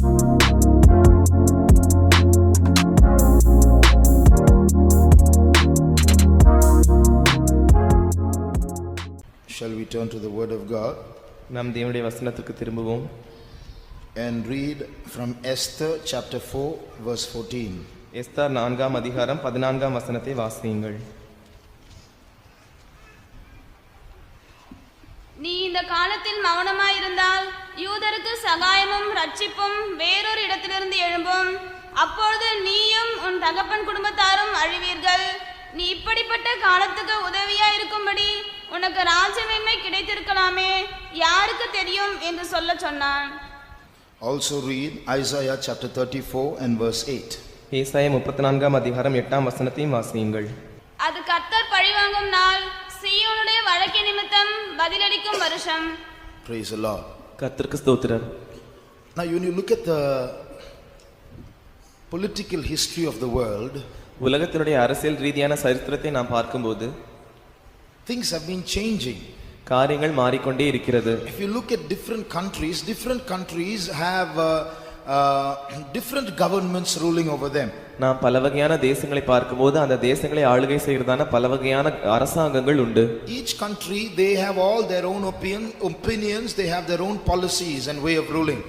Shall we turn to the word of God நாம் தேவனுடைய வசனத்துக்கு திரும்புவோம். and read from Esther chapter 4 verse 14. Esther 4ஆம் அதிகாரம் 14ஆம் வசனத்தை வாசியுங்கள். நீ இந்த காலத்தில் மௌனமாயிருந்தால் யூதருக்கு சகாயமும் ரட்சிப்பும் வேறொரு இடத்திலிருந்து எழும்பும். அப்பொழுது நீயும் உன் தகப்பன் குடும்பத்தாரும் அழிவீர்கள். நீ இப்படிப்பட்ட காலத்துக்கு உதவியா இருக்கும்படி உனக்கு ராஜ்யமேன்மை கிடைத்திருக்கலாமே, யாருக்கு தெரியும் என்று சொல்ல சொன்னான். Also read Isaiah chapter 34 and verse 8. ஏசாயா 34ஆம் அதிகாரம் 8ஆம் வசனத்தையும் வாசியுங்கள். அது கர்த்தர் பழிவாங்கும் நாள், சீயோனுடைய வழக்கு நிமித்தம் பதிலளிக்கும் வருஷம். Praise the Lord. கர்த்தருக்கு ஸ்தோத்திரம். Now when you look at the political history of the world, உலகத்தினுடைய அரசியல் ரீதியான சரித்திரத்தை நாம் பார்க்கும்போது things have been changing. காரியங்கள் மாறிக்கொண்டே இருக்கிறது. If you look at different countries have different governments ruling over them. நாம் பல வகையான தேசங்களை பார்க்கும்போது அந்த தேசங்களை ஆளுகை செய்கிறதான பல வகையான அரசாங்கங்கள் உண்டு. Each country they have all their own opinions, they have their own policies and way of ruling.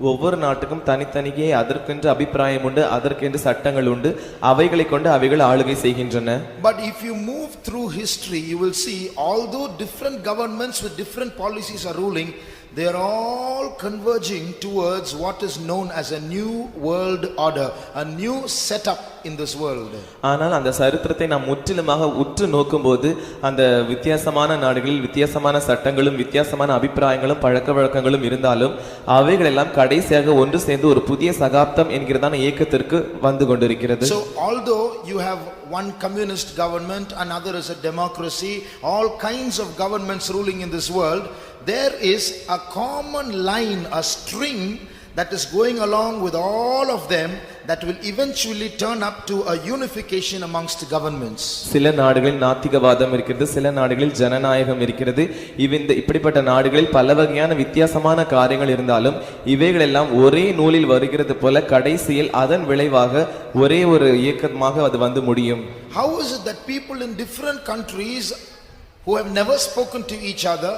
ஒவ்வொரு நாட்டுக்கும் தனித்தனியே அதற்கென்று அபிப்பிராயம் உண்டு, அதற்கென்று சட்டங்கள் உண்டு, அவைகளை கொண்டு அவைகள் ஆளுகை செய்கின்றன. But if you move through history, you will see although different governments with different policies are ruling, they are all converging towards what is known as a new world order, a new setup in this world. ஆனால் அந்த சரித்திரத்தை நாம் முற்றிலுமாக உற்று நோக்கும்போது அந்த வித்தியாசமான நாடுகளில் வித்தியாசமான சட்டங்களும் வித்தியாசமான அபிப்பிராயங்களும் பழக்க வழக்கங்களும் இருந்தாலும் அவைகள் எல்லாம் கடைசியாக ஒன்று சேர்ந்து ஒரு புதிய சகாப்தம் என்கிறதான இயக்கத்திற்கு வந்து கொண்டிருக்கிறது. So although you have one communist government, another is a democracy, all kinds of governments ruling in this world, there is a common line, a string that is going along with all of them that will eventually turn up to a unification amongst governments. சில நாடுகளில் நாத்திகவாதம் இருக்கிறது, சில நாடுகளில் ஜனநாயகம் இருக்கிறது. இப்படிப்பட்ட நாடுகளில் பல வகையான வித்தியாசமான காரியங்கள் இருந்தாலும் இவைகள் எல்லாம் ஒரே நூலில் வருகிறது போல கடைசியில் அதன் விளைவாக ஒரே ஒரு இயக்கமாக அது வந்து முடியும். How is it that people in different countries who have never spoken to each other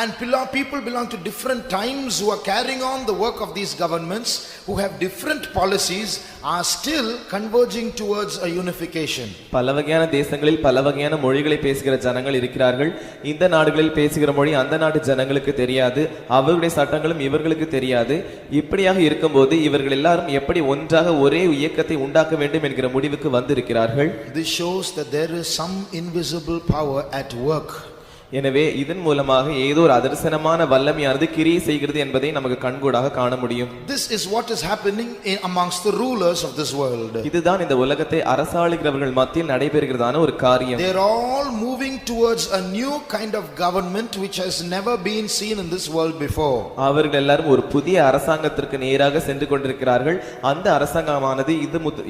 and people belong to different times who are carrying on the work of these governments who have different policies are still converging towards a unification? பல வகையான தேசங்களில் பல வகையான மொழிகளை பேசுகிற ஜனங்கள் இருக்கிறார்கள். இந்த நாடுகளில் பேசுகிற மொழி அந்த நாட்டு ஜனங்களுக்கு தெரியாது, அவர்களுடைய சட்டங்களும் இவர்களுக்கு தெரியாது. இப்படியாக இருக்கும்போது இவர்கள் எல்லாரும் எப்படி ஒன்றாக ஒரே இயக்கத்தை உண்டாக்க வேண்டும் என்கிற முடிவுக்கு வந்திருக்கிறார்கள். This shows that there is some invisible power at work. எனவே இதன் மூலமாக ஏதோ ஒரு அதர்சனமான வல்லமையானது கிரியை செய்கிறது என்பதை நமக்கு கண்கூடாக காண முடியும். This is what is happening amongst the rulers of this world. இதுதான் இந்த உலகத்தை அரசாளுகிறவர்கள் மத்தியில் நடைபெறுகிறதான ஒரு காரியம். They are all moving towards a new kind of government which has never been seen in this world before. அவர்கள் எல்லாரும் ஒரு புதிய அரசாங்கத்திற்கு நேராக சென்று கொண்டிருக்கிறார்கள். அந்த அரசாங்கமானது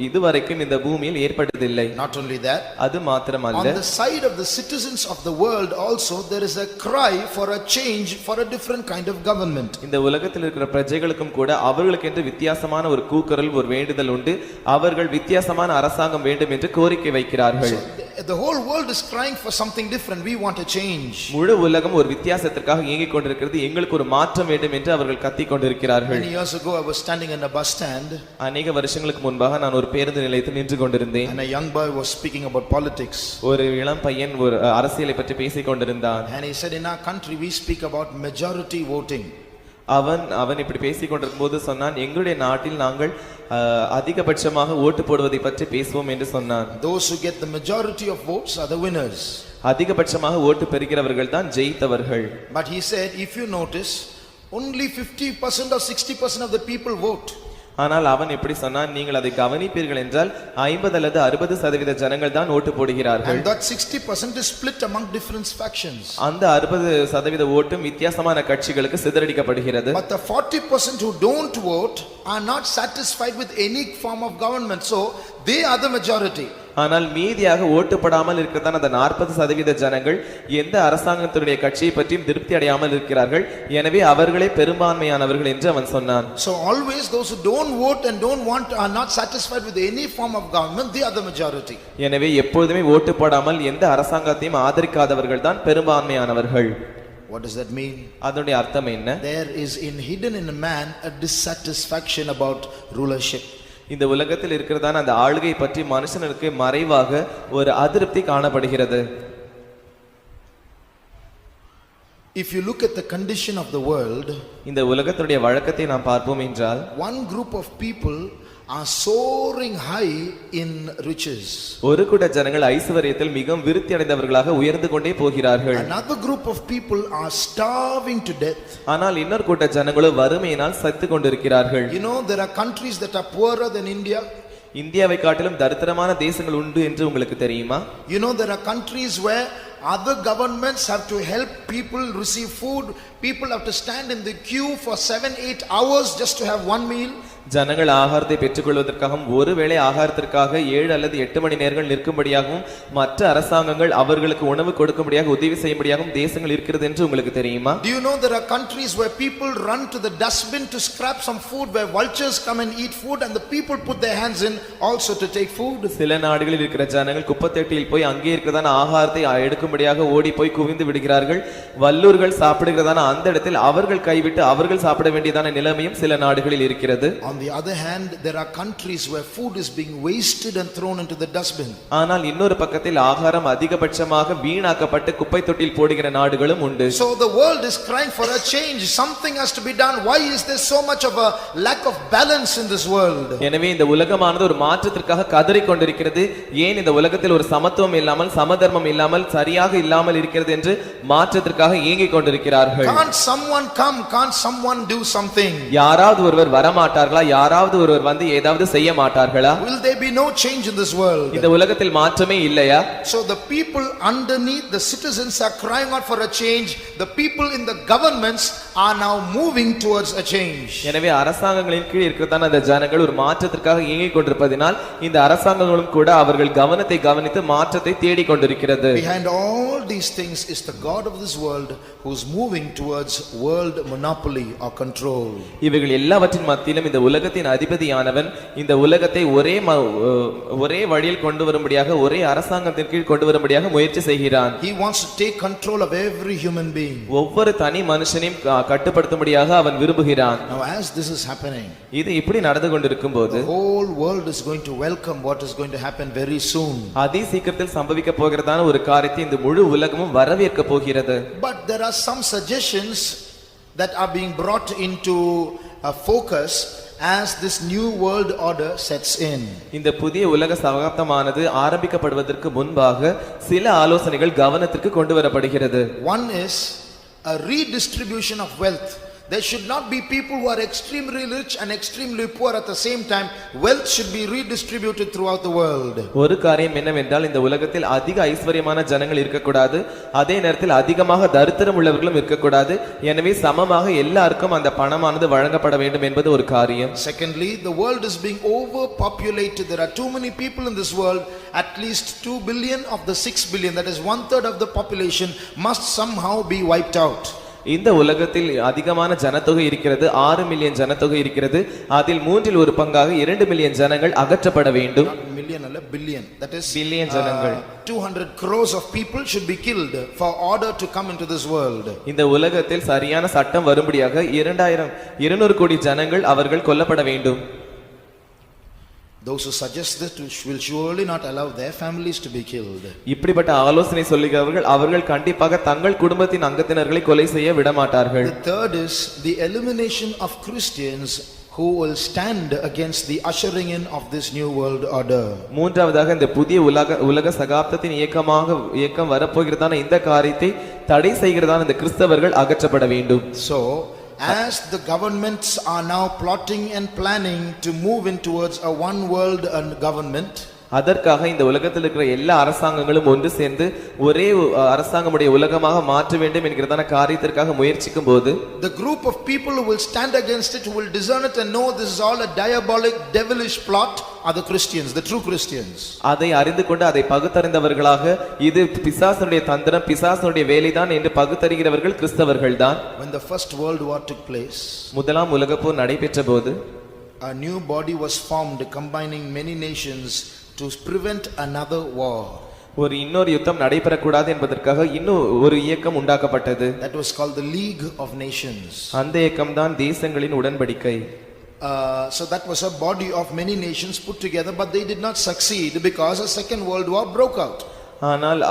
இதுவரைக்கும் இந்த பூமியில் ஏற்பட்டதில்லை. Not only that, அது மாத்திரமல்ல, on the side of the citizens of the world also there is a cry for a change, for a different kind of government. இந்த உலகத்தில் இருக்கிற பிரஜைகளுக்கும் கூட அவர்களுக்கென்று வித்தியாசமான ஒரு கூக்குரல், ஒரு வேண்டுதல் உண்டு. அவர்கள் வித்தியாசமான அரசாங்கம் வேண்டும் என்று கோரிக்கை வைக்கிறார்கள். The whole world is crying for something different. We want a change. முழு உலகம் ஒரு வித்தியாசத்திற்காக ஏங்கிக் கொண்டிருக்கிறது. எங்களுக்கு ஒரு மாற்றம் வேண்டும் என்று அவர்கள் கத்திக் கொண்டிருக்கிறார்கள். Many years ago I was standing in a bus stand. அநேக வருஷங்களுக்கு முன்பாக நான் ஒரு பேருந்து நிலையத்தில் நின்று கொண்டிருந்தேன். And a young boy was speaking about politics. ஒரு இளம் பையன் ஒரு அரசியலை பற்றி பேசிக் கொண்டிருந்தான். And he said, in our country we speak about majority voting. அவன் இப்படி பேசிக் கொண்டிருக்கும் போது சொன்னான், எங்களுடைய நாட்டில் நாங்கள் அதிகபட்சமாக ஓட்டு போடுவதை பற்றி பேசுவோம் என்று சொன்னான். Those who get the majority of votes are the winners. அதிகபட்சமாக ஓட்டு பெறுகிறவர்கள் தான் ஜெயித்தவர்கள். But he said, if you notice, only 50% or 60% of the people vote. ஆனால் அவன் எப்படி சொன்னான், நீங்கள் அதை கவனிப்பீர்கள் என்றால் 50 அல்லது 60% ஜனங்கள் தான் ஓட்டு போடுகிறார்கள். And that 60% is split among different factions. அந்த 60% ஓட்டும் வித்தியாசமான கட்சிகளுக்கு சிதறடிக்கப்படுகிறது. But the 40% who don't vote are not satisfied with any form of government, so they are the majority. ஆனால் மீதியாக ஓட்டுப்படாமல் இருக்கிறதான அந்த 40% ஜனங்கள் எந்த அரசாங்கத்தினுடைய கட்சியை பற்றியும் திருப்தி அடையாமல் இருக்கிறார்கள். எனவே அவர்களே பெரும்பான்மையானவர்கள் என்று அவன் சொன்னான். So always those who don't vote and don't want are not satisfied with any form of government, they are the majority. எனவே எப்பொழுதுமே ஓட்டு போடாமல் எந்த அரசாங்கத்தையும் ஆதரிக்காதவர்கள் தான் பெரும்பான்மையானவர்கள். What does that mean? அதனுடைய அர்த்தம் என்ன? There is hidden in a man a dissatisfaction about rulership. இந்த உலகத்தில் இருக்கிறதான அந்த ஆளுகை பற்றி மனுஷனுக்கு மறைவாக ஒரு அதிருப்தி காணப்படுகிறது. If you look at the condition of the world, இந்த உலகத்துடைய வழக்கத்தை நாம் பார்ப்போம் என்றால் one group of people are soaring high in riches. ஒரு கூட்ட ஜனங்கள் ஐஸ்வரியத்தில் மிகவும் விருத்தி அடைந்தவர்களாக உயர்ந்து கொண்டே போகிறார்கள். Another group of people are starving to death. ஆனால் இன்னொரு கூட்ட ஜனங்களோ வறுமையினால் செத்துக் கொண்டிருக்கிறார்கள். You know, there are countries that are poorer than India. இந்தியாவை காட்டிலும் தரித்திரமான தேசங்கள் உண்டு என்று உங்களுக்கு தெரியுமா? You know, there are countries where other governments have to help people receive food. People have to stand in the queue for 7-8 hours just to have one meal. ஜனங்கள் ஆகாரத்தை பெற்றுக்கொள்வதற்காகவும் ஒருவேளை ஆகாரத்திற்காக 7 அல்லது 8 மணி நேரங்கள் நிற்கும்படியாகவும் மற்ற அரசாங்கங்கள் அவர்களுக்கு உணவு கொடுக்கும்படியாக உதவி செய்யும்படியாகவும் தேசங்கள் இருக்கிறது என்று உங்களுக்கு தெரியுமா? Do you know there are countries where people run to the dustbin to scrap some food, where vultures come and eat food and the people put their hands in also to take food? சில நாடுகளில் இருக்கிற ஜனங்கள் குப்பைத்தொட்டியில் போய் அங்கே இருக்கிறதான ஆகாரத்தை எடுக்கும்படியாக ஓடி போய் குவிந்து விடுகிறார்கள். வல்லூர்கள் சாப்பிடுகிறதான அந்த இடத்தில் அவர்கள் கைவிட்டு அவர்கள் சாப்பிட வேண்டியதான நிலைமையும் சில நாடுகளில் இருக்கிறது. On the other hand, there are countries where food is being wasted and thrown into the dustbin. ஆனால் இன்னொரு பக்கத்தில் ஆகாரம் அதிகபட்சமாக வீணாக்கப்பட்டு குப்பை தொட்டியில் போடுகிற நாடுகளும் உண்டு. So the world is crying for a change. Something has to be done. Why is there so much of a lack of balance in this world? எனவே இந்த உலகமானது ஒரு மாற்றத்திற்காக கதறிக் கொண்டிருக்கிறது. ஏன் இந்த உலகத்தில் ஒரு சமத்துவம் இல்லாமல் சமதர்மம் இல்லாமல் சரியாக இல்லாமல் இருக்கிறது என்று மாற்றத்திற்காக ஏங்கிக் கொண்டிருக்கிறார்கள். Can't someone come? Can't someone do something? யாராவது ஒருவர் வரமாட்டார்களா? யாராவது ஒருவர் வந்து ஏதாவது செய்ய மாட்டார்களா? Will there be no change in this world? இந்த உலகத்தில் மாற்றமே இல்லையா? So the people underneath, the citizens are crying out for a change. The people in the governments are now moving towards a change. எனவே அரசாங்கங்களின் கீழ் இருக்கிறதான அந்த ஜனங்கள் ஒரு மாற்றத்திற்காக ஏங்கிக் கொண்டிருப்பதினால் இந்த அரசாங்கங்களும் கூட அவர்கள் கவனத்தை கவனித்து மாற்றத்தை தேடிக் கொண்டிருக்கிறது. Behind all these things is the God of this world who is moving towards world monopoly or control. இவைகள் எல்லாவற்றின் மத்தியிலும் இந்த உலகத்தின் அதிபதியானவன் இந்த உலகத்தை ஒரே வழியில் கொண்டு வரும்படியாக ஒரே அரசாங்கத்தின் கீழ் கொண்டு வரும்படியாக முயற்சி செய்கிறான். He wants to take control of every human being. ஒவ்வொரு தனி மனுஷனையும் கட்டுப்படுத்தும்படியாக அவன் விரும்புகிறான். Now as this is happening, இது இப்படி நடந்து கொண்டிருக்கும்போது the whole world is going to welcome what is going to happen very soon. அதி சீக்கிரத்தில் சம்பவிக்க போகிறதான ஒரு காரியத்தை இந்த முழு உலகமும் வரவேற்க போகிறது. But there are some suggestions that are being brought into focus as this new world order sets in. இந்த புதிய உலக சகாப்தமானது ஆரம்பிக்கப்படுவதற்கு முன்பாக சில ஆலோசனைகள் கவனத்திற்கு கொண்டு வரப்படுகிறது. One is a redistribution of wealth. There should not be people who are extremely rich and extremely poor at the same time. Wealth should be redistributed throughout the world. ஒரு காரியம் என்னவென்றால் இந்த உலகத்தில் அதிக ஐஸ்வரியமான ஜனங்கள் இருக்கக்கூடாது, அதே நேரத்தில் அதிகமாக தரித்திரம் உள்ளவர்களும் இருக்கக்கூடாது. எனவே சமமாக எல்லாருக்கும் அந்த பணமானது வழங்கப்பட வேண்டும் என்பது ஒரு காரியம். Secondly, the world is being overpopulated. There are too many people in this world. At least 2 billion of the 6 billion, that is 1/3 of the population, must somehow be wiped out. இந்த உலகத்தில் அதிகமான ஜனத்தொகை இருக்கிறது, 6 மில்லியன் ஜனத்தொகை இருக்கிறது. அதில் 1/3 பங்காக 2 million ஜனங்கள் அகற்றப்பட வேண்டும். Million அல்ல, billion. That is பில்லியன் ஜனங்கள். 200 crores of people should be killed for order to come into this world. இந்த உலகத்தில் சரியான சட்டம் வரும்படியாக 200 கோடி ஜனங்கள் அவர்கள் கொல்லப்பட வேண்டும். Those who suggest that will surely not allow their families to be killed. இப்படிப்பட்ட ஆலோசனை சொல்லுகிறவர்கள் அவர்கள் கண்டிப்பாக தங்கள் குடும்பத்தின் அங்கத்தினர்களை கொலை செய்ய விட மாட்டார்கள். The third is the elimination of Christians who will stand against the ushering in of this new world order. மூன்றாவதாக இந்த புதிய உலக சகாப்தத்தின் இயக்கம் வரப்போகிறதான இந்த காரியத்தை தடை செய்கிறதான இந்த கிறிஸ்தவர்கள் அகற்றப்பட வேண்டும். So as the governments are now plotting and planning to move in towards a one world government, அதற்காக இந்த உலகத்தில் இருக்கிற எல்லா அரசாங்கங்களும் ஒன்று சேர்ந்து ஒரே அரசாங்கமுடைய உலகமாக மாற்ற வேண்டும் என்கிறதான காரியத்திற்காக முயற்சிக்கும் போது the group of people who will stand against it, who will discern it and know this is all a diabolic, devilish plot, are the Christians, the true Christians. அதை அறிந்து கொண்டு அதை பகுத்தறிந்தவர்களாக இது பிசாசனுடைய தந்திரம், பிசாசனுடைய வேலைதான் என்று பகுத்தறிகிறவர்கள் கிறிஸ்தவர்கள் தான். When the first world war took place, முதலாம் உலகப் போர் நடைபெற்ற போது a new body was formed combining many nations to prevent another war. ஒரு இன்னொரு யுத்தம் நடைபெறக்கூடாது என்பதற்காக இன்னும் ஒரு இயக்கம் உண்டாக்கப்பட்டது. That was called the League of Nations. அந்த இயக்கம் தான் தேசங்களின் உடன்படிக்கை. So that was a body of many nations put together, but they did not succeed because a second world war broke out. ஆனால்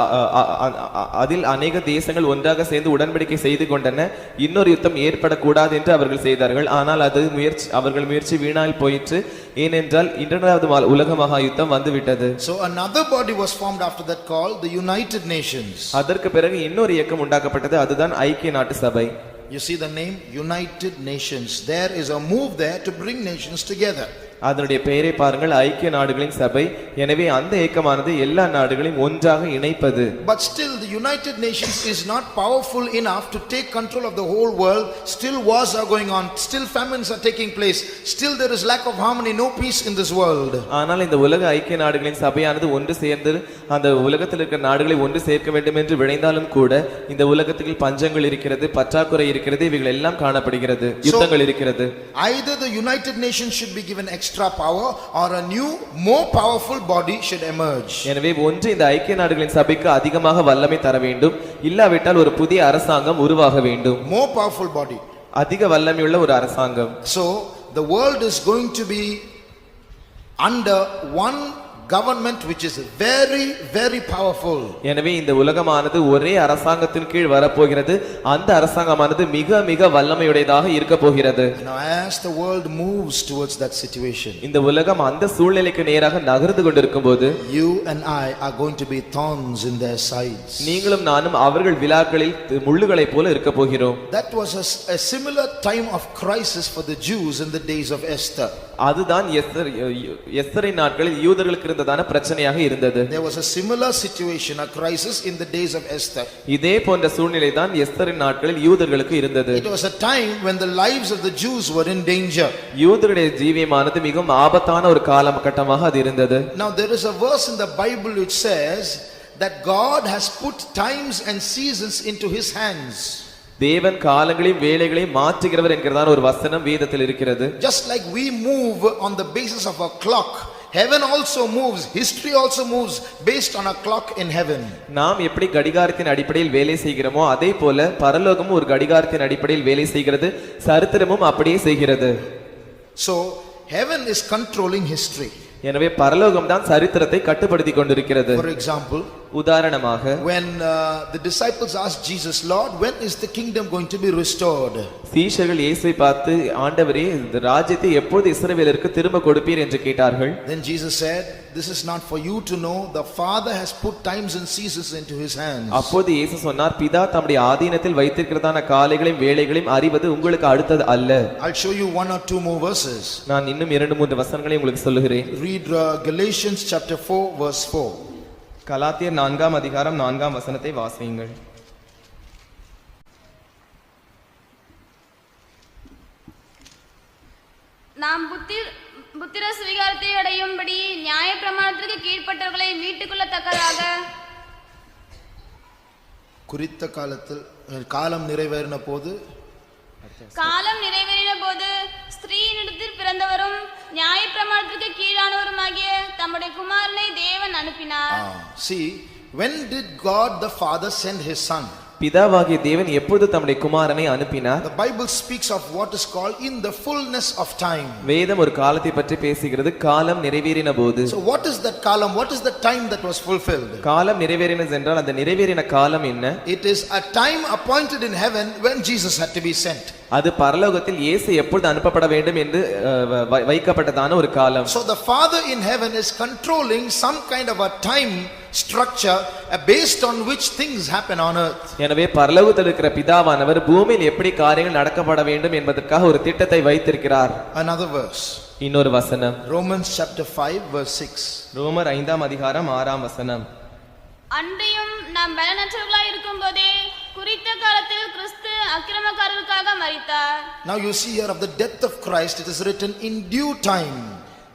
அதில் அநேக தேசங்கள் ஒன்றாக சேர்ந்து உடன்படிக்கை செய்து கொண்டன. இன்னொரு யுத்தம் ஏற்படக்கூடாது என்று அவர்கள் செய்தார்கள். ஆனால் அது அவர்கள் முயற்சி வீணால் போயிற்று. ஏனென்றால் இரண்டாவது உலக மகா யுத்தம் வந்துவிட்டது. So another body was formed after that, called the United Nations. அதற்கு பிறகு இன்னொரு இயக்கம் உண்டாக்கப்பட்டது. அதுதான் ஐக்கிய நாட்டு சபை. You see the name United Nations. There is a move there to bring nations together. அதனுடைய பெயரை பாருங்கள், ஐக்கிய நாடுகளின் சபை. எனவே அந்த இயக்கமானது எல்லா நாடுகளையும் ஒன்றாக இணைப்பது. But still the United Nations is not powerful enough to take control of the whole world. Still wars are going on, still famines are taking place, still there is lack of harmony, no peace in this world. ஆனால் இந்த உலக ஐக்கிய நாடுகளின் சபையானது ஒன்று சேர்ந்து அந்த உலகத்தில் இருக்கிற நாடுகளை ஒன்று சேர்க்க வேண்டும் என்று விளைந்தாலும் கூட இந்த உலகத்தில் பஞ்சங்கள் இருக்கிறது, பற்றாக்குறை இருக்கிறது, இவைகள் எல்லாம் காணப்படுகிறது, யுத்தங்கள் இருக்கிறது. Either the United Nations should be given extra power or a new more powerful body should emerge. எனவே ஒன்று இந்த ஐக்கிய நாடுகளின் சபைக்கு அதிகமாக வல்லமை தர வேண்டும், இல்லாவிட்டால் ஒரு புதிய அரசாங்கம் உருவாக வேண்டும். More powerful body. அதிக வல்லமையுள்ள ஒரு அரசாங்கம். So the world is going to be under one government which is very very powerful. எனவே இந்த உலகமானது ஒரே அரசாங்கத்தின் கீழ் வரப்போகிறது. அந்த அரசாங்கமானது மிக மிக வல்லமையுடையதாக இருக்க போகிறது. Now as the world moves towards that situation, இந்த உலகம் அந்த சூழ்நிலைக்கு நேராக நகர்ந்து கொண்டிருக்கும்போது you and I are going to be thorns in their sides. நீங்களும் நானும் அவர்கள் விலாக்களில் முள்ளுகளைப் போல இருக்க போகிறோம். That was a similar time of crisis for the Jews in the days of Esther. அதுதான் எஸ்தரின் நாட்களில் யூதர்களுக்கு இருந்ததான பிரச்சனையாக இருந்தது. There was a similar situation, a crisis in the days of Esther. இதே போன்ற சூழ்நிலை தான் எஸ்தரின் நாட்களில் யூதர்களுக்கு இருந்தது. It was a time when the lives of the Jews were in danger. யூதருடைய ஜீவியமானது மிகவும் ஆபத்தான ஒரு காலகட்டமாக அது இருந்தது. Now there is a verse in the Bible which says that God has put times and seasons into his hands. தேவன் காலங்களையும் வேளைகளையும் மாற்றுகிறவர் என்கிறதான ஒரு வசனம் வேதத்தில் இருக்கிறது. Just like we move on the basis of a clock, heaven also moves, history also moves based on a clock in heaven. நாம் எப்படி கடிகாரத்தின் அடிப்படையில் வேலை செய்கிறோமோ அதே போல பரலோகமும் ஒரு கடிகாரத்தின் அடிப்படையில் வேலை செய்கிறது, சரித்திரமும் அப்படியே செய்கிறது. So heaven is controlling history. எனவே பரலோகம் தான் சரித்திரத்தை கட்டுப்படுத்தி கொண்டிருக்கிறது. For example, உதாரணமாக when the disciples asked Jesus, Lord, when is the kingdom going to be restored? சீஷர்கள் இயேசுவை பார்த்து, ஆண்டவரே இந்த ராஜ்யத்தை எப்போது இஸ்ரவேலருக்கு திரும்ப கொடுப்பீர் என்று கேட்டார்கள். Then Jesus said, this is not for you to know, the Father has put times and seasons into his hands. அப்போது இயேசு சொன்னார், பிதா தம்முடைய ஆதீனத்தில் வைத்திருக்கிறதான காலைகளையும் வேளைகளையும் அறிவது உங்களுக்கு அடுத்தது அல்ல. I'll show you one or two more verses. நான் இன்னும் 2-3 வசனங்களை உங்களுக்கு சொல்லுகிறேன். Read Galatians chapter 4 verse 4. கலாத்தியர் 4ஆம் அதிகாரம் 4ஆம் வசனத்தை வாசியுங்கள். நாம் புத்திர சுவிகாரத்தை அடையும்படி நியாய பிரமாணத்திற்கு கீழ்ப்பட்டவர்களை மீட்டுக்கொள்ளத்தக்கதாக குறித்த காலத்தில் காலம் நிறைவேறின போது ஸ்திரீயினிடத்தில் பிறந்தவரும் நியாய பிரமாணத்திற்கு கீழானவருமாகிய தம்முடைய குமாரனை தேவன் அனுப்பினார். See, when did God the Father send his son? பிதாவாகிய தேவன் எப்போது தம்முடைய குமாரனை அனுப்பினார்? The Bible speaks of what is called in the fullness of time. வேதம் ஒரு காலத்தை பற்றி பேசுகிறது, காலம் நிறைவேறின போது. So what is that kalam? What is the time that was fulfilled? காலம் நிறைவேறினது என்றால் அந்த நிறைவேறின காலம் என்ன? It is a time appointed in heaven when Jesus had to be sent. அது பரலோகத்தில் இயேசு எப்பொழுது அனுப்பப்பட வேண்டும் என்று வைக்கப்பட்டதான ஒரு காலம். So the Father in heaven is controlling some kind of a time structure based on which things happen on earth. எனவே பரலோகத்தில் இருக்கிற பிதாவானவர் பூமியில் எப்படி காரியங்கள் நடக்கப்பட வேண்டும் என்பதற்காக ஒரு திட்டத்தை வைத்திருக்கிறார். Another verse. இன்னொரு வசனம் Romans chapter 5 verse 6. ரோமர் 5ஆம் அதிகாரம் 6ஆம் வசனம். அன்றியும் நாம் பலனற்றவர்களாய் இருக்கும்போதே குறித்த காலத்தில் கிறிஸ்து அக்கிரமக்காரருக்காக மரித்தார். Now you see here of the death of Christ, it is written in due time.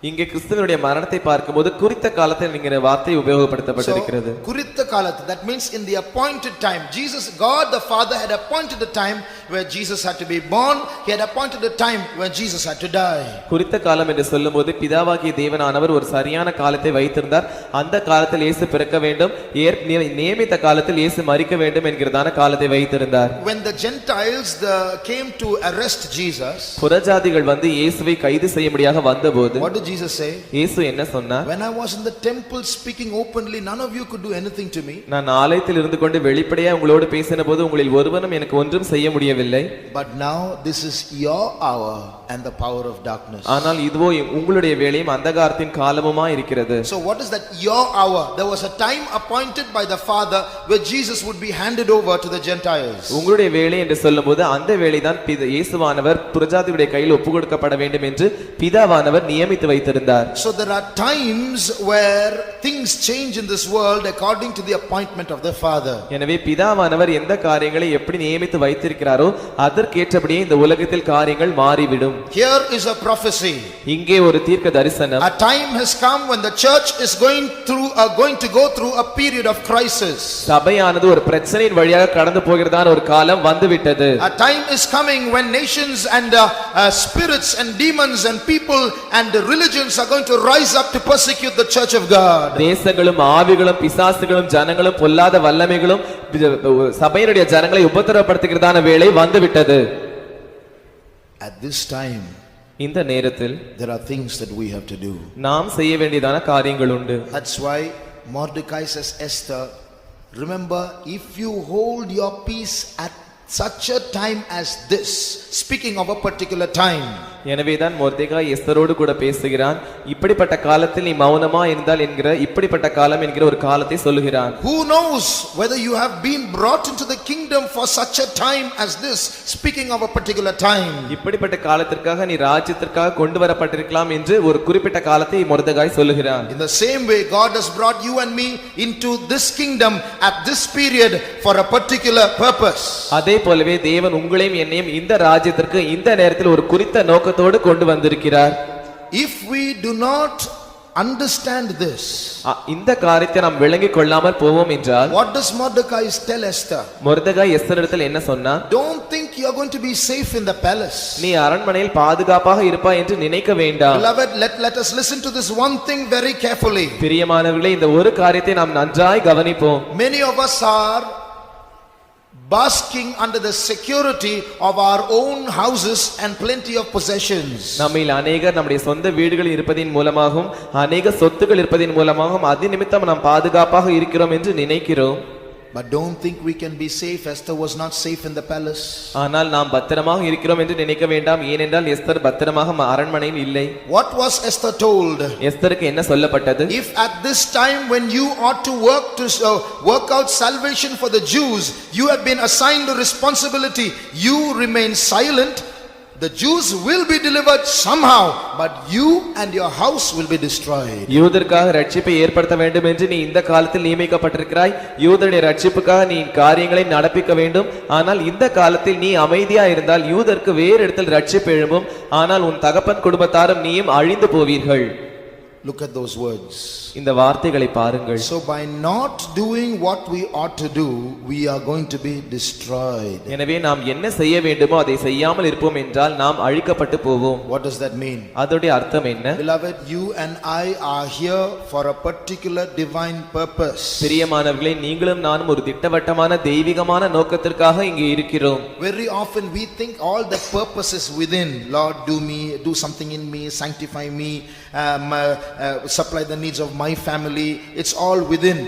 இங்கே கிறிஸ்துவினுடைய மரணத்தை பார்க்கும்போது குறித்த காலத்தில் என்கிற வார்த்தை உபயோகப்படுத்தப்பட்டிருக்கிறது. குறித்த காலத்தில், that means in the appointed time. Jesus, God the Father had appointed a time where Jesus had to be born. He had appointed a time when Jesus had to die. குறித்த காலம் என்று சொல்லும்போது பிதாவாகிய தேவனானவர் ஒரு சரியான காலத்தை வைத்திருந்தார். அந்த காலத்தில் இயேசு பிறக்க வேண்டும், நியமித்த காலத்தில் இயேசு மரிக்க வேண்டும் என்கிறதான காலத்தை வைத்திருந்தார். When the Gentiles came to arrest Jesus, புறஜாதிகள் வந்து இயேசுவை கைது செய்யும்படியாக வந்தபோது what did Jesus say? இயேசு என்ன சொன்னார்? When I was in the temple speaking openly, none of you could do anything to me. நான் ஆலயத்தில் இருந்து கொண்டு வெளிப்படையாக உங்களோடு பேசினபோது உங்களில் ஒருவனும் எனக்கு ஒன்றும் செய்ய முடியவில்லை. But now this is your hour and the power of darkness. ஆனால் இதுவோ உங்களுடைய வேளையும் அந்தகாரத்தின் காலமுமா இருக்கிறது. So what is that your hour? There was a time appointed by the Father where Jesus would be handed over to the Gentiles. உங்களுடைய வேளை என்று சொல்லும்போது அந்த வேளைதான் இயேசுவானவர் புறஜாதிகளுடைய கையில் ஒப்புக்கொடுக்கப்பட வேண்டும் என்று பிதாவானவர் நியமித்து வைத்திருந்தார். So there are times where things change in this world according to the appointment of the Father. எனவே பிதாவானவர் எந்த காரியங்களை எப்படி நியமித்து வைத்திருக்கிறாரோ அதற்கேற்றபடியே இந்த உலகத்தில் காரியங்கள் மாறிவிடும். Here is a prophecy. இங்கே ஒரு தீர்க்க தரிசனம். A time has come when the church is going to go through a period of crisis. சபையானது ஒரு பிரச்சனையின் வழியாக கடந்து போகிறதான ஒரு காலம் வந்துவிட்டது. A time is coming when nations and spirits and demons and people and religions are going to rise up to persecute the church of God. தேசங்களும் ஆவிகளும் பிசாசுகளும் ஜனங்களும் பொல்லாத வல்லமைகளும் சபையினுடைய ஜனங்களை உபத்திரவப்படுத்துகிறதான வேளை வந்துவிட்டது. At this time, இந்த நேரத்தில் there are things that we have to do. நாம் செய்ய வேண்டியதான காரியங்கள் உண்டு. That's why Mordecai says, Esther, remember, if you hold your peace at such a time as this, speaking of a particular time. எனவேதான் மொர்தெகாய் எஸ்தரோடு கூட பேசுகிறான். இப்படிப்பட்ட காலத்தில் நீ மௌனமா இருந்தால் என்கிற இப்படிப்பட்ட காலம் என்கிற ஒரு காலத்தை சொல்லுகிறான். Who knows whether you have been brought into the kingdom for such a time as this, speaking of a particular time. இப்படிப்பட்ட காலத்திற்காக நீ ராஜ்யத்திற்காக கொண்டு வரப்பட்டிருக்கலாம் என்று ஒரு குறிப்பிட்ட காலத்தை மொர்தெகாய் சொல்லுகிறான். In the same way, God has brought you and me into this kingdom at this period for a particular purpose. அதே போலவே தேவன் உங்களையும் என்னையும் இந்த ராஜ்யத்திற்கு இந்த நேரத்தில் ஒரு குறித்த நோக்கத்தோடு கொண்டு வந்திருக்கிறார். If we do not understand this, இந்த காரியத்தை நாம் விளங்கிக் கொள்ளாமல் போவோம் என்றால், what does Mordecai tell Esther? மொர்தெகாய் எஸ்தரிடத்தில் என்ன சொன்னார்? Don't think you are going to be safe in the palace. நீ அரண்மனையில் பாதுகாப்பாக இருப்பாய் என்று நினைக்க வேண்டாம். Beloved, let us listen to this one thing very carefully. பிரியமானவர்களே, இந்த ஒரு காரியத்தை நாம் நன்றாய் கவனிப்போம். Many of us are basking under the security of our own houses and plenty of possessions. நம்மில் அநேகர் நம்முடைய சொந்த வீடுகள் இருப்பதின் மூலமாகவும் அநேக சொத்துக்கள் இருப்பதின் மூலமாகவும் அது நிமித்தம் நாம் பாதுகாப்பாக இருக்கிறோம் என்று நினைக்கிறோம். But don't think we can be safe. Esther was not safe in the palace. ஆனால் நாம் பத்திரமாக இருக்கிறோம் என்று நினைக்க வேண்டாம். ஏனென்றால் எஸ்தர் பத்திரமாக அரண்மனையில் இல்லை. What was Esther told? எஸ்தருக்கு என்ன சொல்லப்பட்டது? If at this time when you ought to work out salvation for the Jews, you have been assigned a responsibility, you remain silent, the Jews will be delivered somehow, but you and your house will be destroyed. யூதருக்காக ரட்சிப்பை ஏற்படுத்த வேண்டும் என்று நீ இந்த காலத்தில் நியமிக்கப்பட்டிருக்கிறாய். யூதருடைய ரட்சிப்புக்காக நீ காரியங்களை நடப்பிக்க வேண்டும். ஆனால் இந்த காலத்தில் நீ அமைதியா இருந்தால் யூதருக்கு வேறு இடத்தில் ரட்சிப்பு எழும்பும். ஆனால் உன் தகப்பன் குடும்பத்தாரும் நீயும் அழிந்து போவீர்கள். Look at those words. இந்த வார்த்தைகளை பாருங்கள். So by not doing what we ought to do, we are going to be destroyed. எனவே நாம் என்ன செய்ய வேண்டுமோ அதை செய்யாமல் இருப்போம் என்றால் நாம் அழிக்கப்பட்டு போவோம். What does that mean? அதோட அர்த்தம் என்ன? Beloved, you and I are here for a particular divine purpose. பிரியமானவர்களே, நீங்களும் நானும் ஒரு திட்டவட்டமான தெய்வீகமான நோக்கத்திற்காக இங்கே இருக்கிறோம். Very often we think all the purpose is within. Lord, do something in me, sanctify me, supply the needs of my family. It's all within.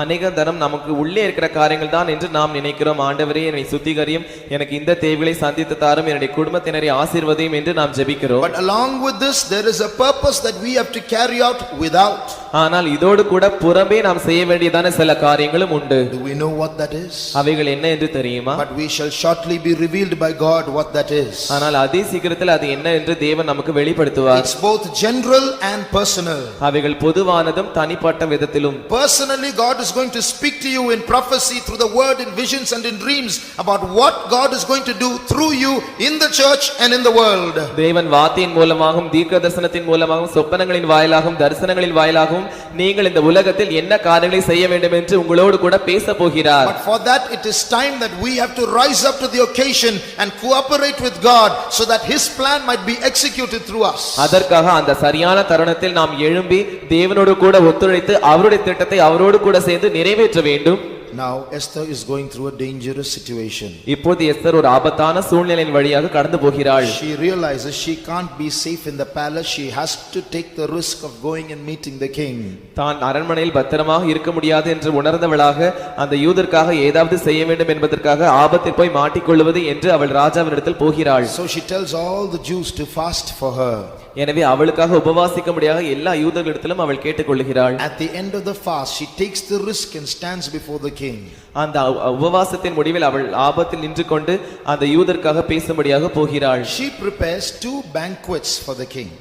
அநேக தரம் நமக்கு உள்ளே இருக்கிற காரியங்கள் தான் என்று நாம் நினைக்கிறோம். ஆண்டவரே என்னை சுத்திகரியும், எனக்கு இந்த தேவைகளை சந்தித்து தாரும், என்னுடைய குடும்பத்தினரை ஆசீர்வதியும் என்று நாம் ஜெபிக்கிறோம். But along with this there is a purpose that we have to carry out without. ஆனால் இதோடு கூட புறம்பே நாம் செய்ய வேண்டியதான சில காரியங்களும் உண்டு. Do we know what that is? அவைகள் என்ன என்று தெரியுமா? But we shall shortly be revealed by God what that is. ஆனால் அதே சீக்கிரத்தில் அது என்ன என்று தேவன் நமக்கு வெளிப்படுத்துவார். It's both general and personal. அவைகள் பொதுவானதும் தனிப்பட்ட விதத்திலும். Personally, God is going to speak to you in prophecy, through the word, in visions and in dreams about what God is going to do through you in the church and in the world. தேவன் வார்த்தையின் மூலமாகவும் தீர்க்க தரிசனத்தின் மூலமாகவும் சொப்பனங்களின் வாயிலாகவும் தரிசனங்களின் வாயிலாகவும் நீங்கள் இந்த உலகத்தில் என்ன காரியங்களை செய்ய வேண்டும் என்று உங்களோடு கூட பேச போகிறார். But for that it is time that we have to rise up to the occasion and cooperate with God so that his plan might be executed through us. அதற்காக அந்த சரியான தருணத்தில் நாம் எழும்பி தேவனோடு கூட ஒத்துழைத்து அவருடைய திட்டத்தை அவரோடு கூட சேர்ந்து நிறைவேற்ற வேண்டும். Now Esther is going through a dangerous situation. இப்போது எஸ்தர் ஒரு ஆபத்தான சூழ்நிலையின் வழியாக கடந்து போகிறாள். She realizes she can't be safe in the palace. She has to take the risk of going and meeting the king. தான் அரண்மனையில் பத்திரமாக இருக்க முடியாது என்று உணர்ந்தவளாக அந்த யூதருக்காக ஏதாவது செய்ய வேண்டும் என்பதற்காக ஆபத்தில் போய் மாட்டிக்கொள்வது என்று அவள் ராஜாவினிடத்தில் போகிறாள். So she tells all the Jews to fast for her. எனவே அவளுக்காக உபவாசிக்க முடியாத எல்லா யூதர்களிடத்திலும் அவள் கேட்டுக்கொள்கிறாள். At the end of the fast she takes the risk and stands before the king. அந்த உபவாசத்தின் முடிவில் அவள் ஆபத்தில் நின்று கொண்டு அந்த யூதருக்காக பேசும்படியாக போகிறாள். She prepares 2 banquets for the king.